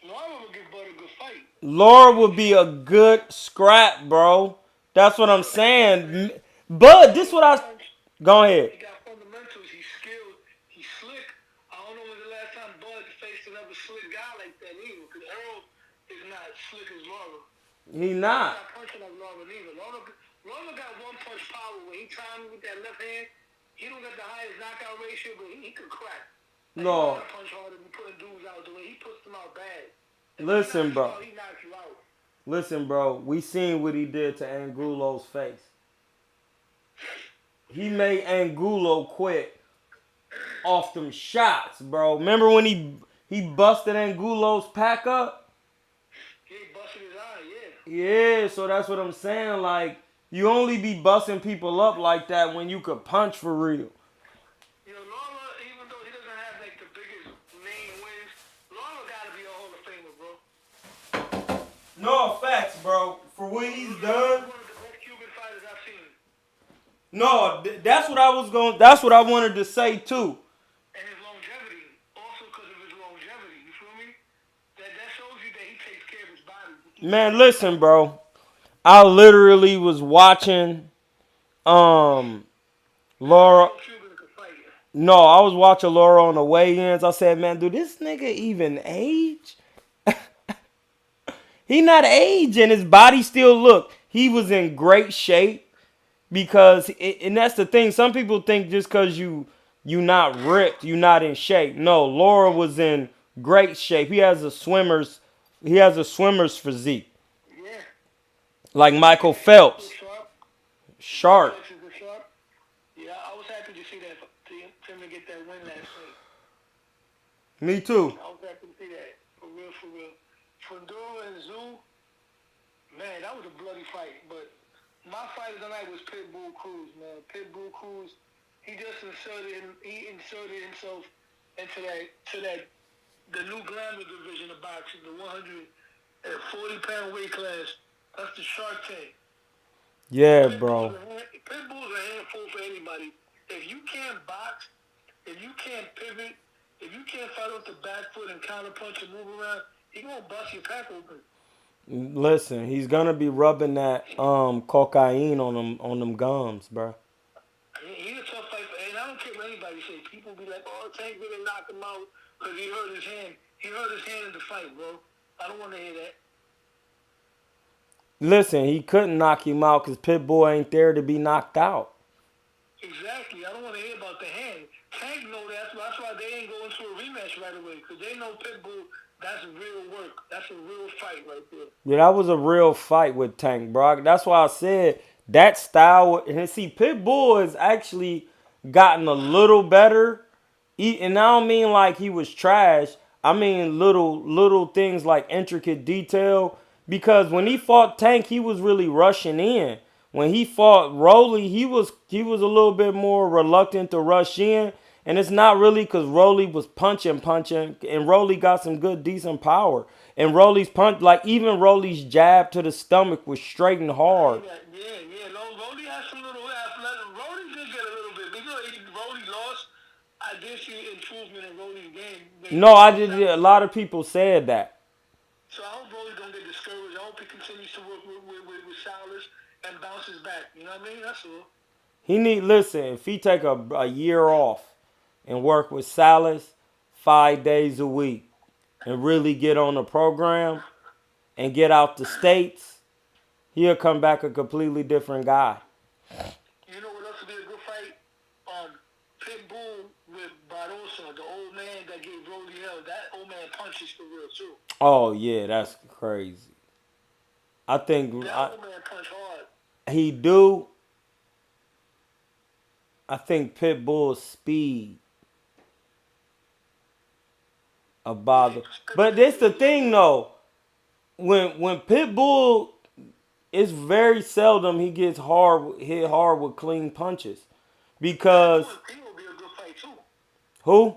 Lawler will give Bud a good fight. Laura would be a good scrap, bro. That's what I'm saying. Bud, this what I. Go ahead. He got fundamentals. He's skilled. He's slick. I don't know when the last time Bud faced another slick guy like that either. Because Earl is not slick as Laura. He He's not. not punching like Laura neither. Laura got one punch power. When he timed with that left hand, he don't got the highest knockout ratio, but he could crack. Like, No. He gotta punch harder than putting dudes out the way. He puts them out bad. Listen, bro. He knocks you out. Listen, bro. We seen what he did to Angulo's face. He made Angulo quit off them shots, bro. Remember when he busted Angulo's pack up? He busted his eye, yeah. Yeah, so that's what I'm saying. Like, you only be busting people up like that when you could punch for real. You know, Lawler, even though he doesn't have like the biggest name wins, Lawler gotta be a Hall of Famer, bro. No facts, bro. For what he's done. One of the best Cuban fighters I've seen. No, that's what I was going. That's what I wanted to say too. And his longevity, also because of his longevity. You feel me? That shows you that he takes care of his body. Man, listen, bro. I literally was watching Laura. Cuban could fight you. No, I was watching Laura on the weigh-ins. I said, man, do this nigga even age? He not aging. His body still look. He was in great shape because, and that's the thing. Some people think just because you not ripped, you not in shape. No, Laura was in great shape. He has a swimmer's physique. Yeah. Like Michael Phelps. Sharp. Sharp. Yeah, I was happy to see that, to him to get that win last night. Me too. I was happy to see that. For real, for real. Fundora and Zoo, man, that was a bloody fight. But my fight of the night was Pitbull Cruz, man. Pitbull Cruz, he just inserted himself into the new glamour division of boxing, the 140-pound weight class. That's the Shark Tank. Yeah, bro. Pitbull's a handful for anybody. If you can't box, if you can't pivot, if you can't fight off the back foot and counter punch and move around, he gonna bust your pack open. Listen, he's gonna be rubbing that cocaine on them gums, bro. He's a tough fight, and I don't care what anybody say. People be like, "Oh, Tank didn't knock him out because he hurt his hand. He hurt his hand in the fight, bro." I don't want to hear that. Listen, he couldn't knock him out because Pitbull ain't there to be knocked out. Exactly. I don't want to hear about the hand. Tank know that. That's why they ain't going to a rematch right away because they know Pitbull. That's real work. That's a real fight right there. Yeah, that was a real fight with Tank, bro. That's why I said that style. And see, Pitbull has actually gotten a little better. And I don't mean like he was trash. I mean little things like intricate detail. Because when he fought Tank, he was really rushing in. When he fought Rolly, he was a little bit more reluctant to rush in. And it's not really because Rolly was punching, and Rolly got some good, decent power. And Rolly's punch, like even Rolly's jab to the stomach was straight and hard. Yeah. Rolly has some little athletic. Rolly did get a little bit bigger. Rolly lost. I did see improvement in Rolly's game. No, I did. A lot of people said that. So I hope Rolly don't get discouraged. I hope he continues to work with Salas and bounces back. You know what I mean? That's all. Listen, if he take a year off and work with Salas 5 days a week and really get on the program and get out the States, he'll come back a completely different guy. You know what else would be a good fight? Pitbull with Barroso, the old man that gave Rolly hell. That old man punches for real too. Oh, yeah, that's crazy. I think That old man punch hard. he do. I think Pitbull's speed about it. But this the thing though. When Pitbull, it's very seldom he gets hit hard with clean punches. Because Pitbull would be a good fight too. who?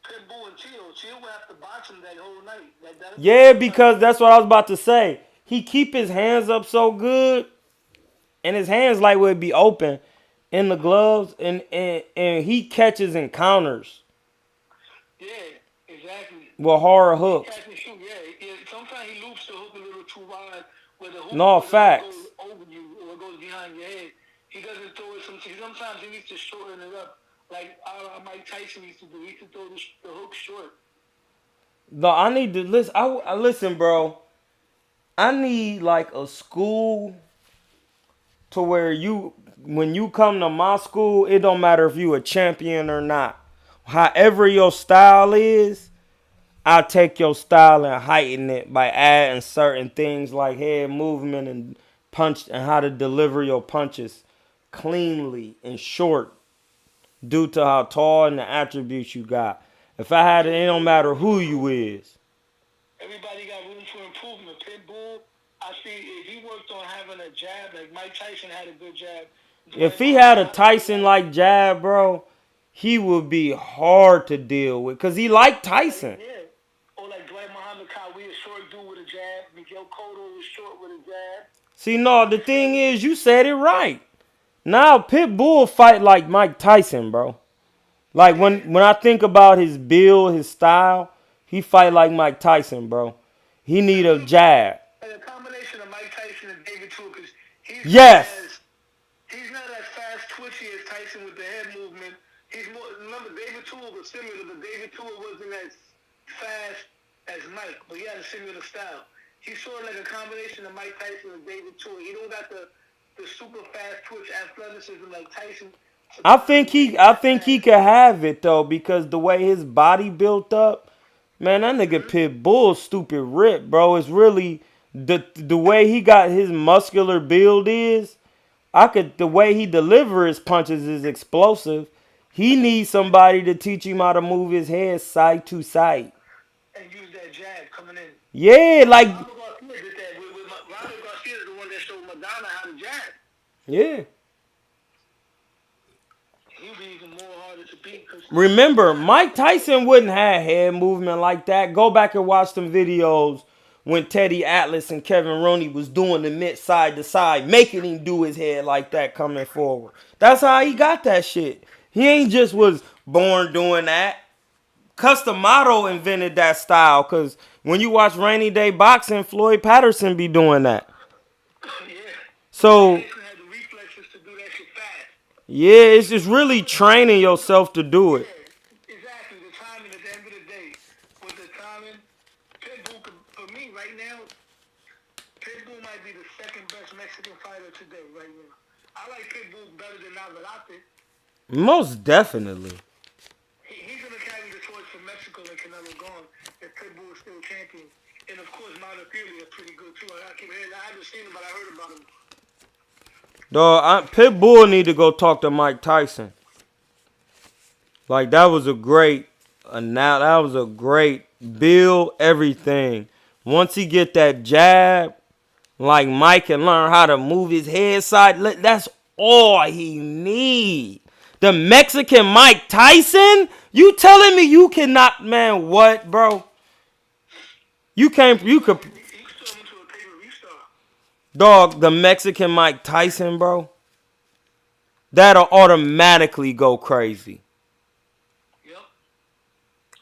Pitbull and Tio. Tio would have to box him that whole night. Yeah, because that's what I was about to say. He keep his hands up so good, and his hands like would be open in the gloves, and he catches and counters Yeah, exactly. with hard hooks. Catch and shoot, yeah. Sometimes he loops the hook a little too wide, where the hook No, facts. goes over you or goes behind your head. He doesn't throw it. Sometimes he needs to shorten it up, like Mike Tyson used to do. He used to throw the hook short. No, I need to listen. I listen, bro. I need like a school to where when you come to my school, it don't matter if you a champion or not. However your style is, I'll take your style and heighten it by adding certain things like head movement and punch and how to deliver your punches cleanly and short due to how tall and the attributes you got. If I had it don't matter who you is. Everybody got room for improvement. Pitbull, I see if he worked on having a jab, like Mike Tyson had a good jab. If he had a Tyson-like jab, bro, he would be hard to deal with because he like Tyson. Yeah. Or like Dwight Muhammad Kyle, a short dude with a jab. Miguel Cotto was short with a jab. See, no, the thing is, you said it right. Now, Pitbull fight like Mike Tyson, bro. Like, when I think about his build, his style, he fight like Mike Tyson, bro. He need a jab. And a combination of Mike Tyson and David Tua, because he's not as fast twitchy as Tyson with the head movement. He's more. Remember, David Tua was similar, but David Tua wasn't as fast as Mike, but he had a similar style. He's sort of like a combination of Mike Tyson and David Tua. He don't got the super fast twitch athleticism like Tyson. I think he could have it though because the way his body built up, man, that nigga Pitbull stupid rip, bro. It's really the way he got his muscular build is. The way he delivers his punches is explosive. He needs somebody to teach him how to move his head side to side. And use that jab coming in. Yeah, like Robert Garcia did that. Robert Garcia is the one that showed Madonna how to jab. yeah. He'd be even more harder to beat. Remember, Mike Tyson wouldn't have head movement like that. Go back and watch them videos when Teddy Atlas and Kevin Rooney was doing the mid side to side, making him do his head like that coming forward. That's how he got that shit. He ain't just was born doing that. Customato invented that style because when you watch Rainy Day Boxing, Floyd Patterson be doing that. Yeah. So, Tyson had the reflexes to do that shit fast. yeah, it's just really training yourself to do it. Yeah, exactly. The timing at the end of the day. With the timing, Pitbull, for me right now, Pitbull might be the second best Mexican fighter today, right now. I like Pitbull better than Navarrete. Most definitely. He's going to carry the torch for Mexico and Canelo gone if Pitbull is still champion. And of course, Montefiore is pretty good too. I haven't seen him, but I heard about him. Dog, Pitbull need to go talk to Mike Tyson. Like that was a great build, everything. Once he get that jab, like Mike can learn how to move his head side. That's all he need. The Mexican Mike Tyson? You telling me you cannot, man, what, bro? You could, He turned into a pay-per-view star. dog, the Mexican Mike Tyson, bro. That'll automatically go crazy. Yep.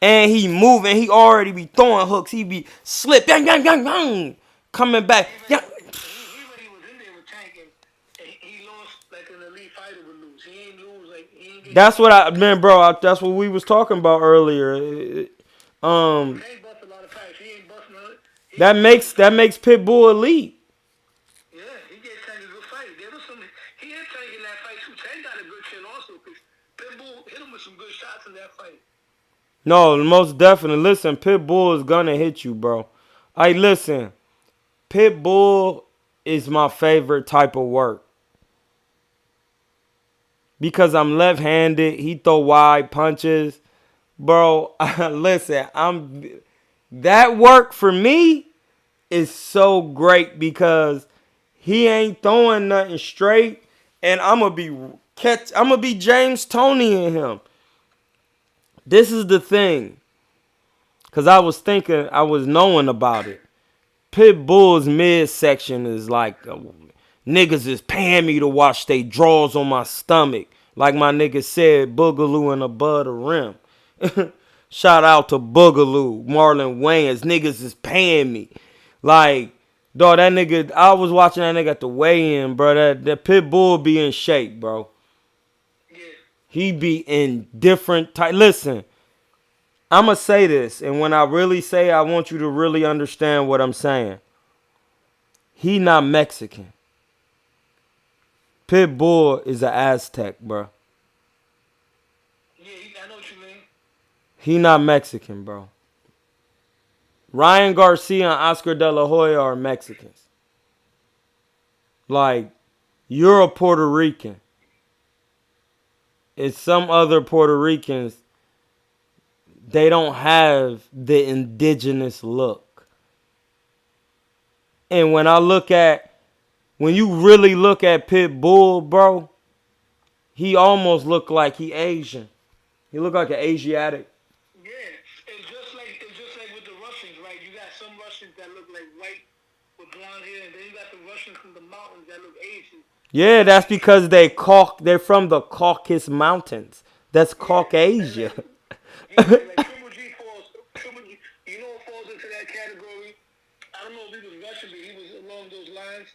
And he moving, he already be throwing hooks. He be slip, bang, bang, bang, bang, coming back. Yeah. He really was in there with Tank, and he lost like an elite fighter would lose. He ain't lose like he ain't get. That's what I man, bro. That's what we was talking about earlier. Tank bust a lot of fights. He ain't busting on it. That makes Pitbull elite. Yeah, he gave Tank a good fight. There was some. He hit Tank in that fight too. Tank got a good chin also, because Pitbull hit him with some good shots in that fight. No, most definitely. Listen, Pitbull is gonna hit you, bro. Listen, Pitbull is my favorite type of work. Because I'm left-handed, he throw wide punches. Bro, listen, that work for me is so great because he ain't throwing nothing straight, and I'm gonna be James Toney in him. This is the thing, cause I was knowing about it. Pitbull's midsection is like niggas is paying me to watch they draws on my stomach, like my nigga said, Boogaloo and above the rim. Shout out to Boogaloo, Marlon Wayans. Niggas is paying me. Like, dog, that nigga, I was watching that nigga at the weigh-in, bro. That Pitbull be in shape, bro. Yeah. He be in different type. Listen, I'm going to say this, and when I really say it, I want you to really understand what I'm saying. He not Mexican. Pitbull is an Aztec, bro. Yeah, I know what you mean. He not Mexican, bro. Ryan Garcia and Oscar De La Hoya are Mexicans. Like, you're a Puerto Rican. It's some other Puerto Ricans, they don't have the indigenous look. And when you really look at Pitbull, bro, he almost look like he Asian. He look like an Asiatic. Yeah, it's just like with the Russians, right? You got some Russians that look like white with blonde hair, and then you got the Russians from the mountains that look Asian. Yeah, that's because they're from the Caucasus Mountains. That's Caucasia. Yeah, like Triple G, you know what falls into that category? I don't know if he was Russian, but he was along those lines.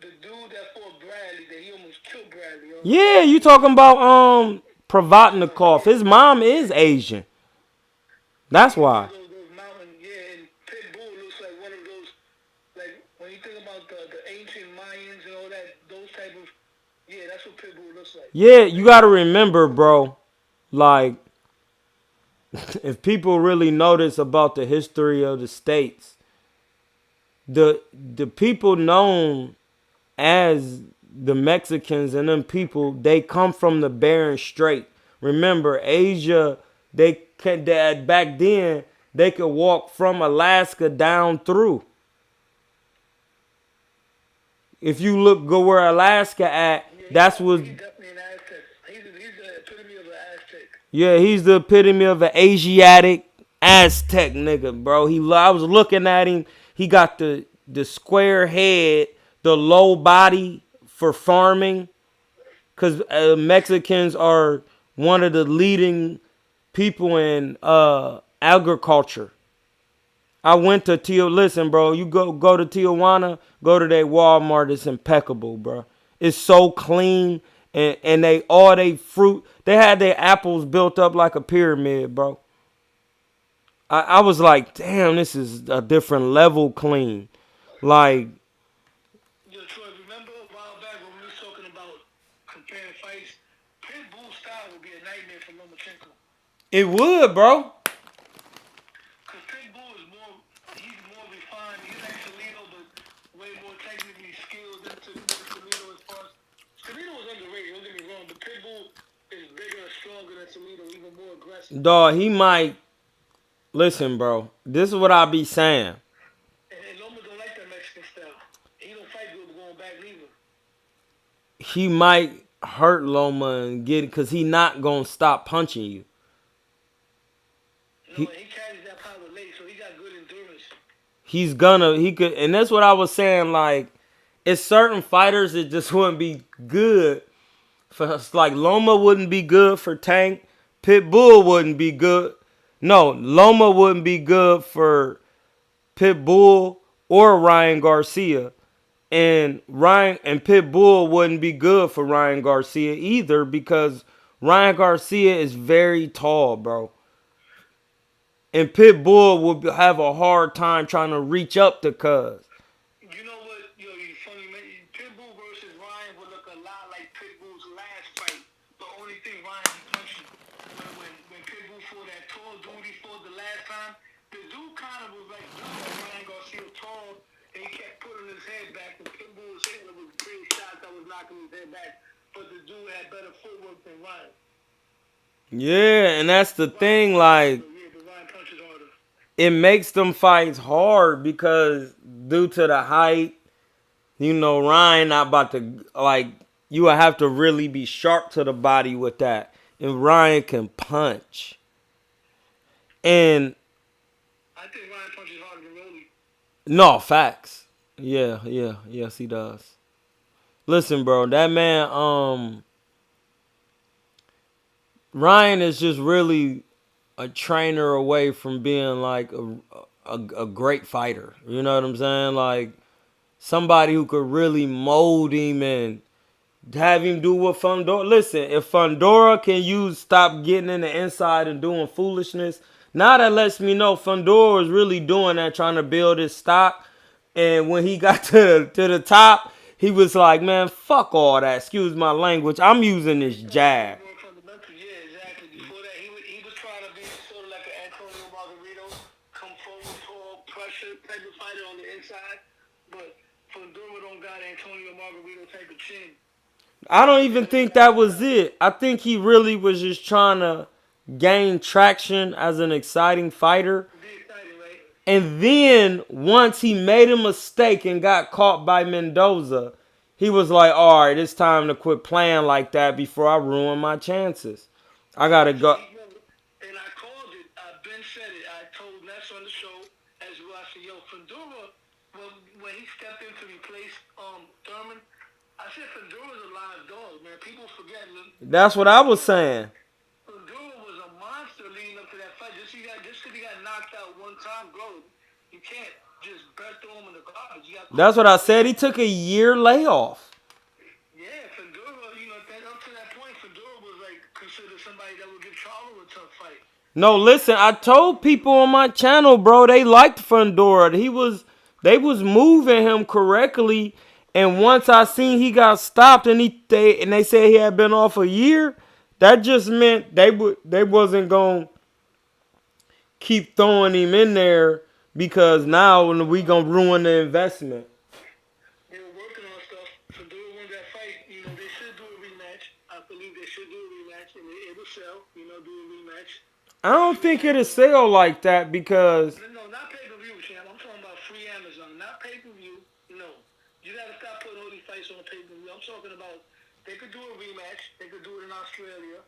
The dude that fought Bradley, that he almost killed Bradley. Yeah, you talking about Provatnikov. His mom is Asian. That's why. Those mountain, yeah, and Pitbull looks like one of those, like when you think about the ancient Mayans and all that, those type of, yeah, that's what Pitbull looks like. Yeah, you got to remember, bro, like, if people really notice about the history of the states, the people known as the Mexicans and them people, they come from the Bering Strait. Remember, Asia, back then, they could walk from Alaska down through. If you go where Alaska at, that's what. He's definitely an Aztec. He's the epitome of an Aztec. Yeah, he's the epitome of an Asiatic Aztec nigga, bro. I was looking at him. He got the square head, the low body for farming, because Mexicans are one of the leading people in agriculture. I went to listen, bro, you go to Tijuana, go to their Walmart, it's impeccable, bro. It's so clean, and they fruit, they had their apples built up like a pyramid, bro. I was like, damn, this is a different level clean. Like, Yo, Troy, remember a while back when we was talking about comparing fights? Pitbull style would be a nightmare for Lomachenko. it would, bro. Because Pitbull is he's more refined. He's like Toledo, but way more technically skilled than Toledo as far as. Toledo was underrated, don't get me wrong, but Pitbull is bigger and stronger than Toledo, even more aggressive. Dog, he might. Listen, bro, this is what I be saying. And Loma don't like that Mexican style. He don't fight good going back neither. He might hurt Loma and get it because he not going to stop punching you. No, he carries that power late, so he got good endurance. he could, and that's what I was saying. Like, it's certain fighters that just wouldn't be good for us. Like Loma wouldn't be good for Tank. Pitbull wouldn't be good. No, Loma wouldn't be good for Pitbull or Ryan Garcia. And Pitbull wouldn't be good for Ryan Garcia either because Ryan Garcia is very tall, bro. And Pitbull would have a hard time trying to reach up to Cuz. You know what? Yo, you funny man. Pitbull versus Ryan would look a lot like Pitbull's last fight. The only thing Ryan punched when Pitbull fought that tall dude he fought the last time, the dude kind of was like Ryan Garcia tall, and he kept putting his head back. And Pitbull was hitting him with big shots that was knocking his head back, but the dude had better footwork than Ryan. Yeah, and that's the thing, like, Yeah, but Ryan punches harder. it makes them fights hard because due to the height, you know, Ryan not about to, like, you would have to really be sharp to the body with that. And Ryan can punch. And I think Ryan punches harder than Rolly. no, facts. Yeah, yes he does. Listen, bro, that man, Ryan is just really a trainer away from being like a great fighter. You know what I'm saying? Like somebody who could really mold him and have him do what Fundora. Listen, if Fundora can stop getting in the inside and doing foolishness, now that lets me know Fundora was really doing that, trying to build his stock. And when he got to the top, he was like, man, fuck all that. Excuse my language. I'm using this jab. Yeah, exactly. Before that, he was trying to be sort of like an Antonio Margarito, come forward, tall, pressure type of fighter on the inside. But Fundora don't got Antonio Margarito type of chin. I don't even think that was it. I think he really was just trying to gain traction as an exciting fighter. Be excited, right? And then once he made a mistake and got caught by Mendoza, he was like, all right, it's time to quit playing like that before I ruin my chances. I got to go. And I called it. I Ben said it. I told Ness on the show as well. I said, yo, Fundora, when he stepped in to replace Thurman, I said Fundura's a live dog, man. People forget. That's what I was saying. Fundura was a monster leading up to that fight. Just because he got knocked out one time, bro, you can't just throw him in the garbage. That's what I said. He took a year layoff. Yeah, Fundura, up to that point, Fundura was like considered somebody that would give Charlo a tough fight. No, listen, I told people on my channel, bro, they liked Fundora. They was moving him correctly. And once I seen he got stopped and they said he had been off a year, that just meant they wasn't gonna keep throwing him in there because now we gonna ruin the investment. They were working on stuff. Fundura won that fight. They should do a rematch. I believe they should do a rematch, and it will sell. Do a rematch. I don't think it'll sell like that because No, not pay-per-view, champ. I'm talking about free Amazon, not pay-per-view. No, you gotta stop putting all these fights on pay-per-view. I'm talking about they could do a rematch. They could do it in Australia.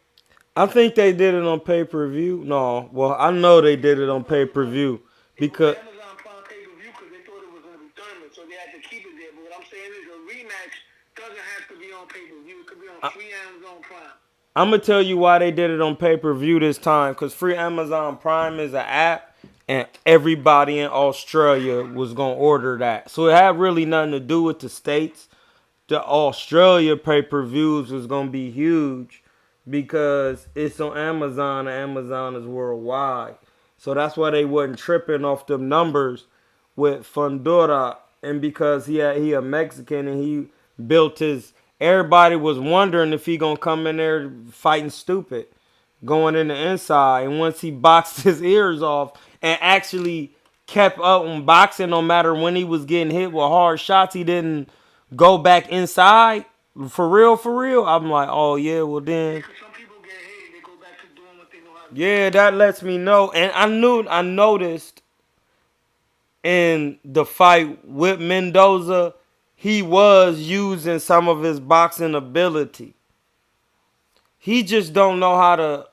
I think they did it on pay-per-view. No, well, I know they did it on pay-per-view because Amazon Prime pay-per-view because they thought it was going to be Thurman, so they had to keep it there. But what I'm saying is a rematch doesn't have to be on pay-per-view. It could be on free Amazon Prime. I'm going to tell you why they did it on pay-per-view this time. Because free Amazon Prime is an app. And everybody in Australia was going to order that. So it had really nothing to do with the States. The Australia pay-per-views was going to be huge. Because it's on Amazon. And Amazon is worldwide. So that's why they wasn't tripping off them numbers with Fundora. And because he a Mexican and he built his... Everybody was wondering if he gonna come in there fighting stupid, going in the inside. And once he boxed his ears off and actually kept up on boxing, no matter when he was getting hit with hard shots, he didn't go back inside. For real. I'm like, oh yeah, well then. Some people get hit and they go back to doing what they know how to do. Yeah, that lets me know. And I noticed in the fight with Mendoza, he was using some of his boxing ability. He just don't know how to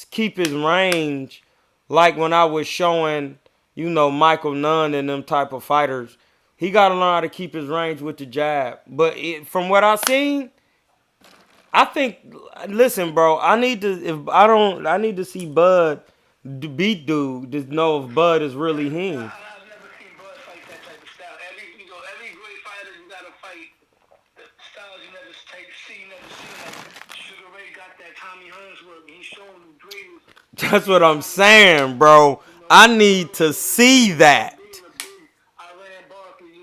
keep his range like when I was showing you know, Michael Nunn and them type of fighters. He got to learn how to keep his range with the jab. But from what I've seen, I think, listen, bro, I need to see Bud beat dude to know if Bud is really him. I've never seen Bud fight that type of style. Every great fighter you gotta fight the styles you never see, you never seen. Like Sugar Ray got that Tommy Hearns work. He's showing the greatest. That's what I'm saying, bro. I need to see that. Iran Barkley,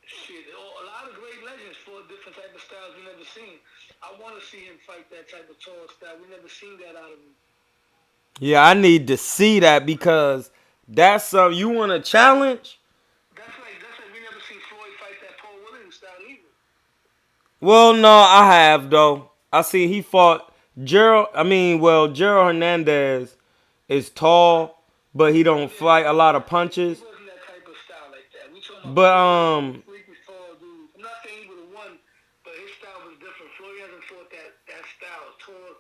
shit. A lot of great legends fought different type of styles we never seen. I want to see him fight that type of tall style. We never seen that out of him. Yeah, I need to see that because that's something you want to challenge. That's like we never seen Floyd fight that Paul Williams style either. Well, no, I have though. I see he fought Gerald Hernandez is tall, but he don't fight a lot of punches. He wasn't that type of style like that. We talking about But freaky tall dude. I'm not saying he would have won, but his style was different. Floyd hasn't fought that style. Tall,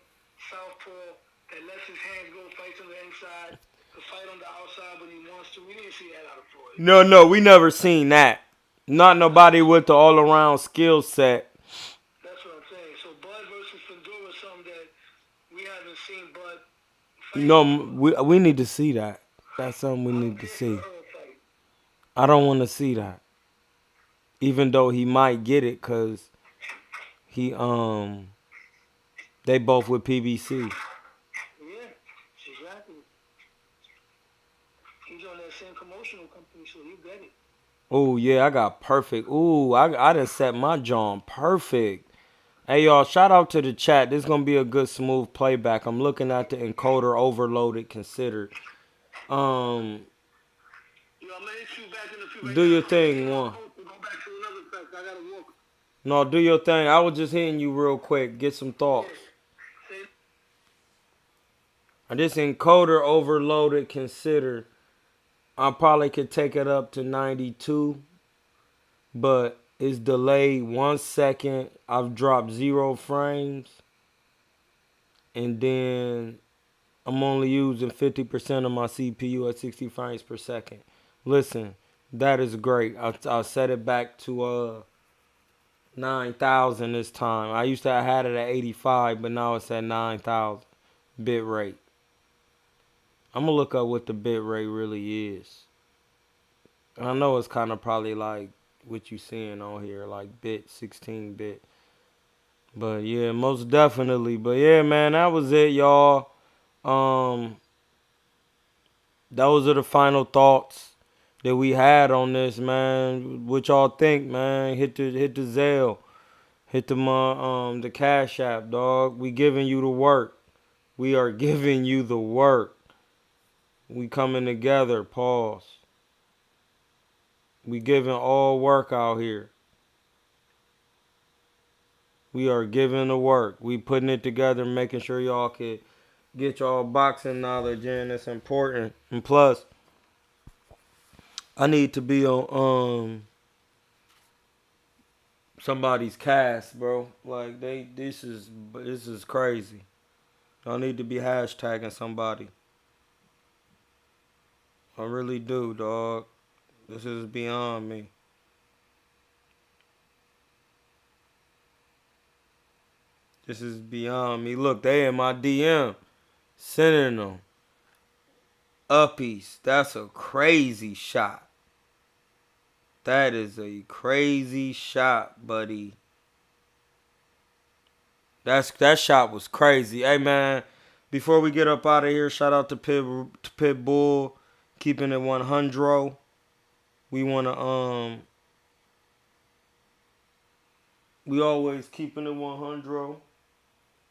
southpaw, that lets his hands go, fights on the inside, to fight on the outside when he wants to. We didn't see that out of Floyd. no, we never seen that. Not nobody with the all around skill set. That's what I'm saying. So Bud versus Fundora is something that we haven't seen Bud fight. No, we need to see that. That's something we need to see. I don't want to see that. Even though he might get it because they both with PBC. Yeah, exactly. He's on that same promotional company, so he'll get it. Oh, yeah, I got perfect. Ooh, I done set my jaw on perfect. Hey, y'all, shout out to the chat. This is going to be a good, smooth playback. I'm looking at the encoder overloaded considered. Yo, I'm gonna hit you back in a few. Do your thing, one. Go back to another fact. I gotta walk. No, do your thing. I was just hitting you real quick. Get some thoughts. This encoder overloaded considered. I probably could take it up to 92, but it's delayed 1 second. I've dropped 0 frames, and then I'm only using 50% of my CPU at 60 frames per second. Listen, that is great. I'll set it back to 9,000 this time. I used to have had it at 85, but now it's at 9,000 bit rate. I'm going to look up what the bit rate really is. I know it's kind of probably like what you seeing on here, like bit, 16 bit. But yeah, most definitely. But yeah, man, that was it, y'all. Those are the final thoughts that we had on this, man. What y'all think, man? Hit the Zelle. Hit the Cash App, dog. We giving you the work. We are giving you the work. We coming together. Pause. We giving all work out here. We are giving the work. We putting it together, making sure y'all can get y'all boxing knowledge in. It's important. And plus, I need to be on somebody's cast, bro. Like this is crazy. I need to be hashtagging somebody. I really do, dog. This is beyond me. This is beyond me. Look, they in my DM. Sending them. Uppies. That's a crazy shot. That is a crazy shot, buddy. That shot was crazy. Hey, man, before we get up out of here, shout out to Pitbull. Keeping it 100. We want to, we always keeping it 100.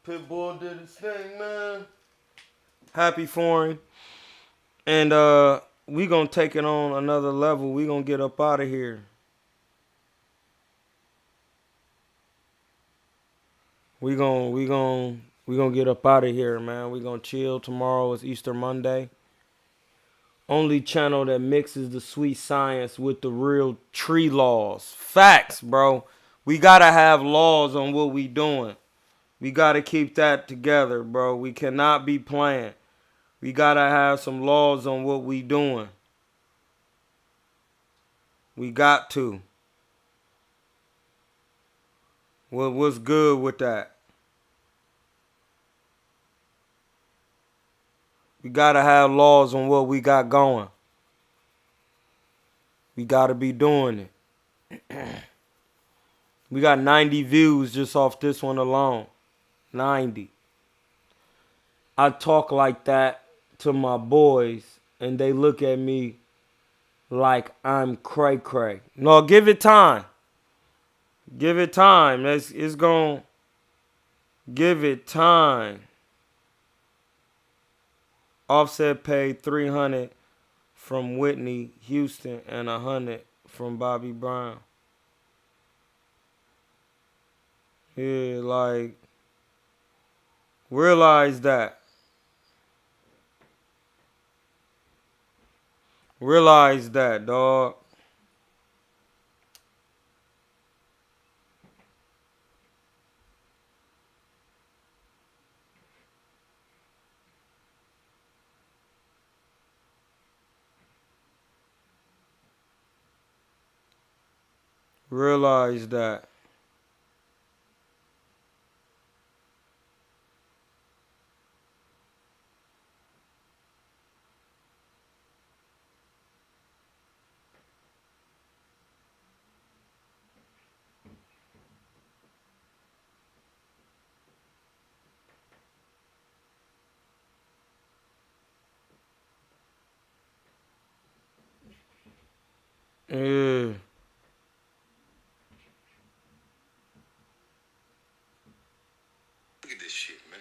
Pitbull did his thing, man. Happy for him. And we gonna take it on another level. We gonna get up out of here. We gonna get up out of here, man. We gonna chill. Tomorrow is Easter Monday. Only channel that mixes the sweet science with the real tree laws. Facts, bro. We gotta have laws on what we doing. We gotta keep that together, bro. We cannot be playing. We gotta have some laws on what we doing. We got to. What's good with that? We gotta have laws on what we got going. We gotta be doing it. We got 90 views just off this one alone. 90. I talk like that to my boys, and they look at me like I'm cray cray. No, give it time. Give it time. It's gonna give it time. Offset paid $300 from Whitney Houston and $100 from Bobby Brown. Yeah, like, realize that. Realize that, dog. Realize that. Yeah. Look at this shit, man.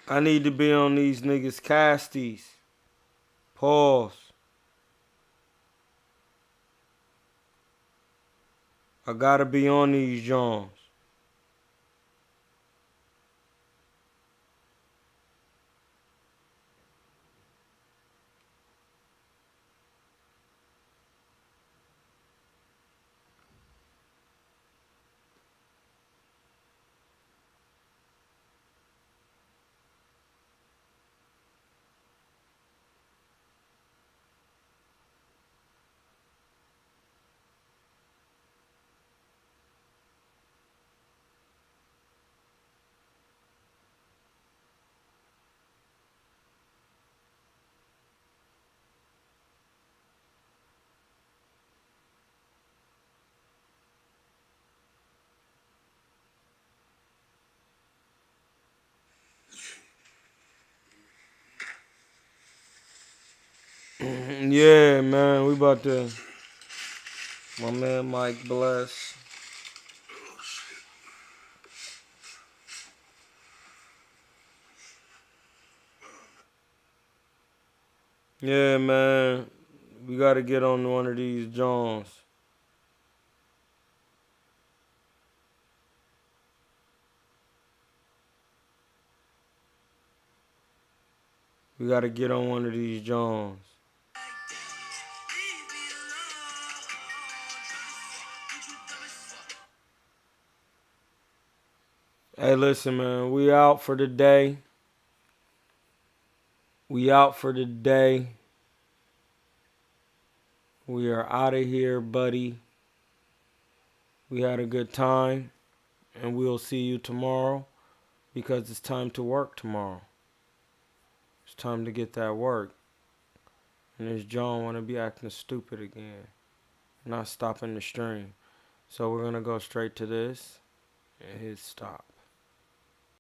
I need to be on these niggas' casties. Pause. I gotta be on these Jones. Yeah, man, we about to. My man Mike Bless. Yeah, man, we gotta get on one of these Jones. We gotta get on one of these Jones. Hey, listen, man, we out for the day. We out for the day. We are out of here, buddy. We had a good time, and we'll see you tomorrow because it's time to work tomorrow. It's time to get that work. And this John want to be acting stupid again, not stopping the stream. So we're going to go straight to this and hit stop.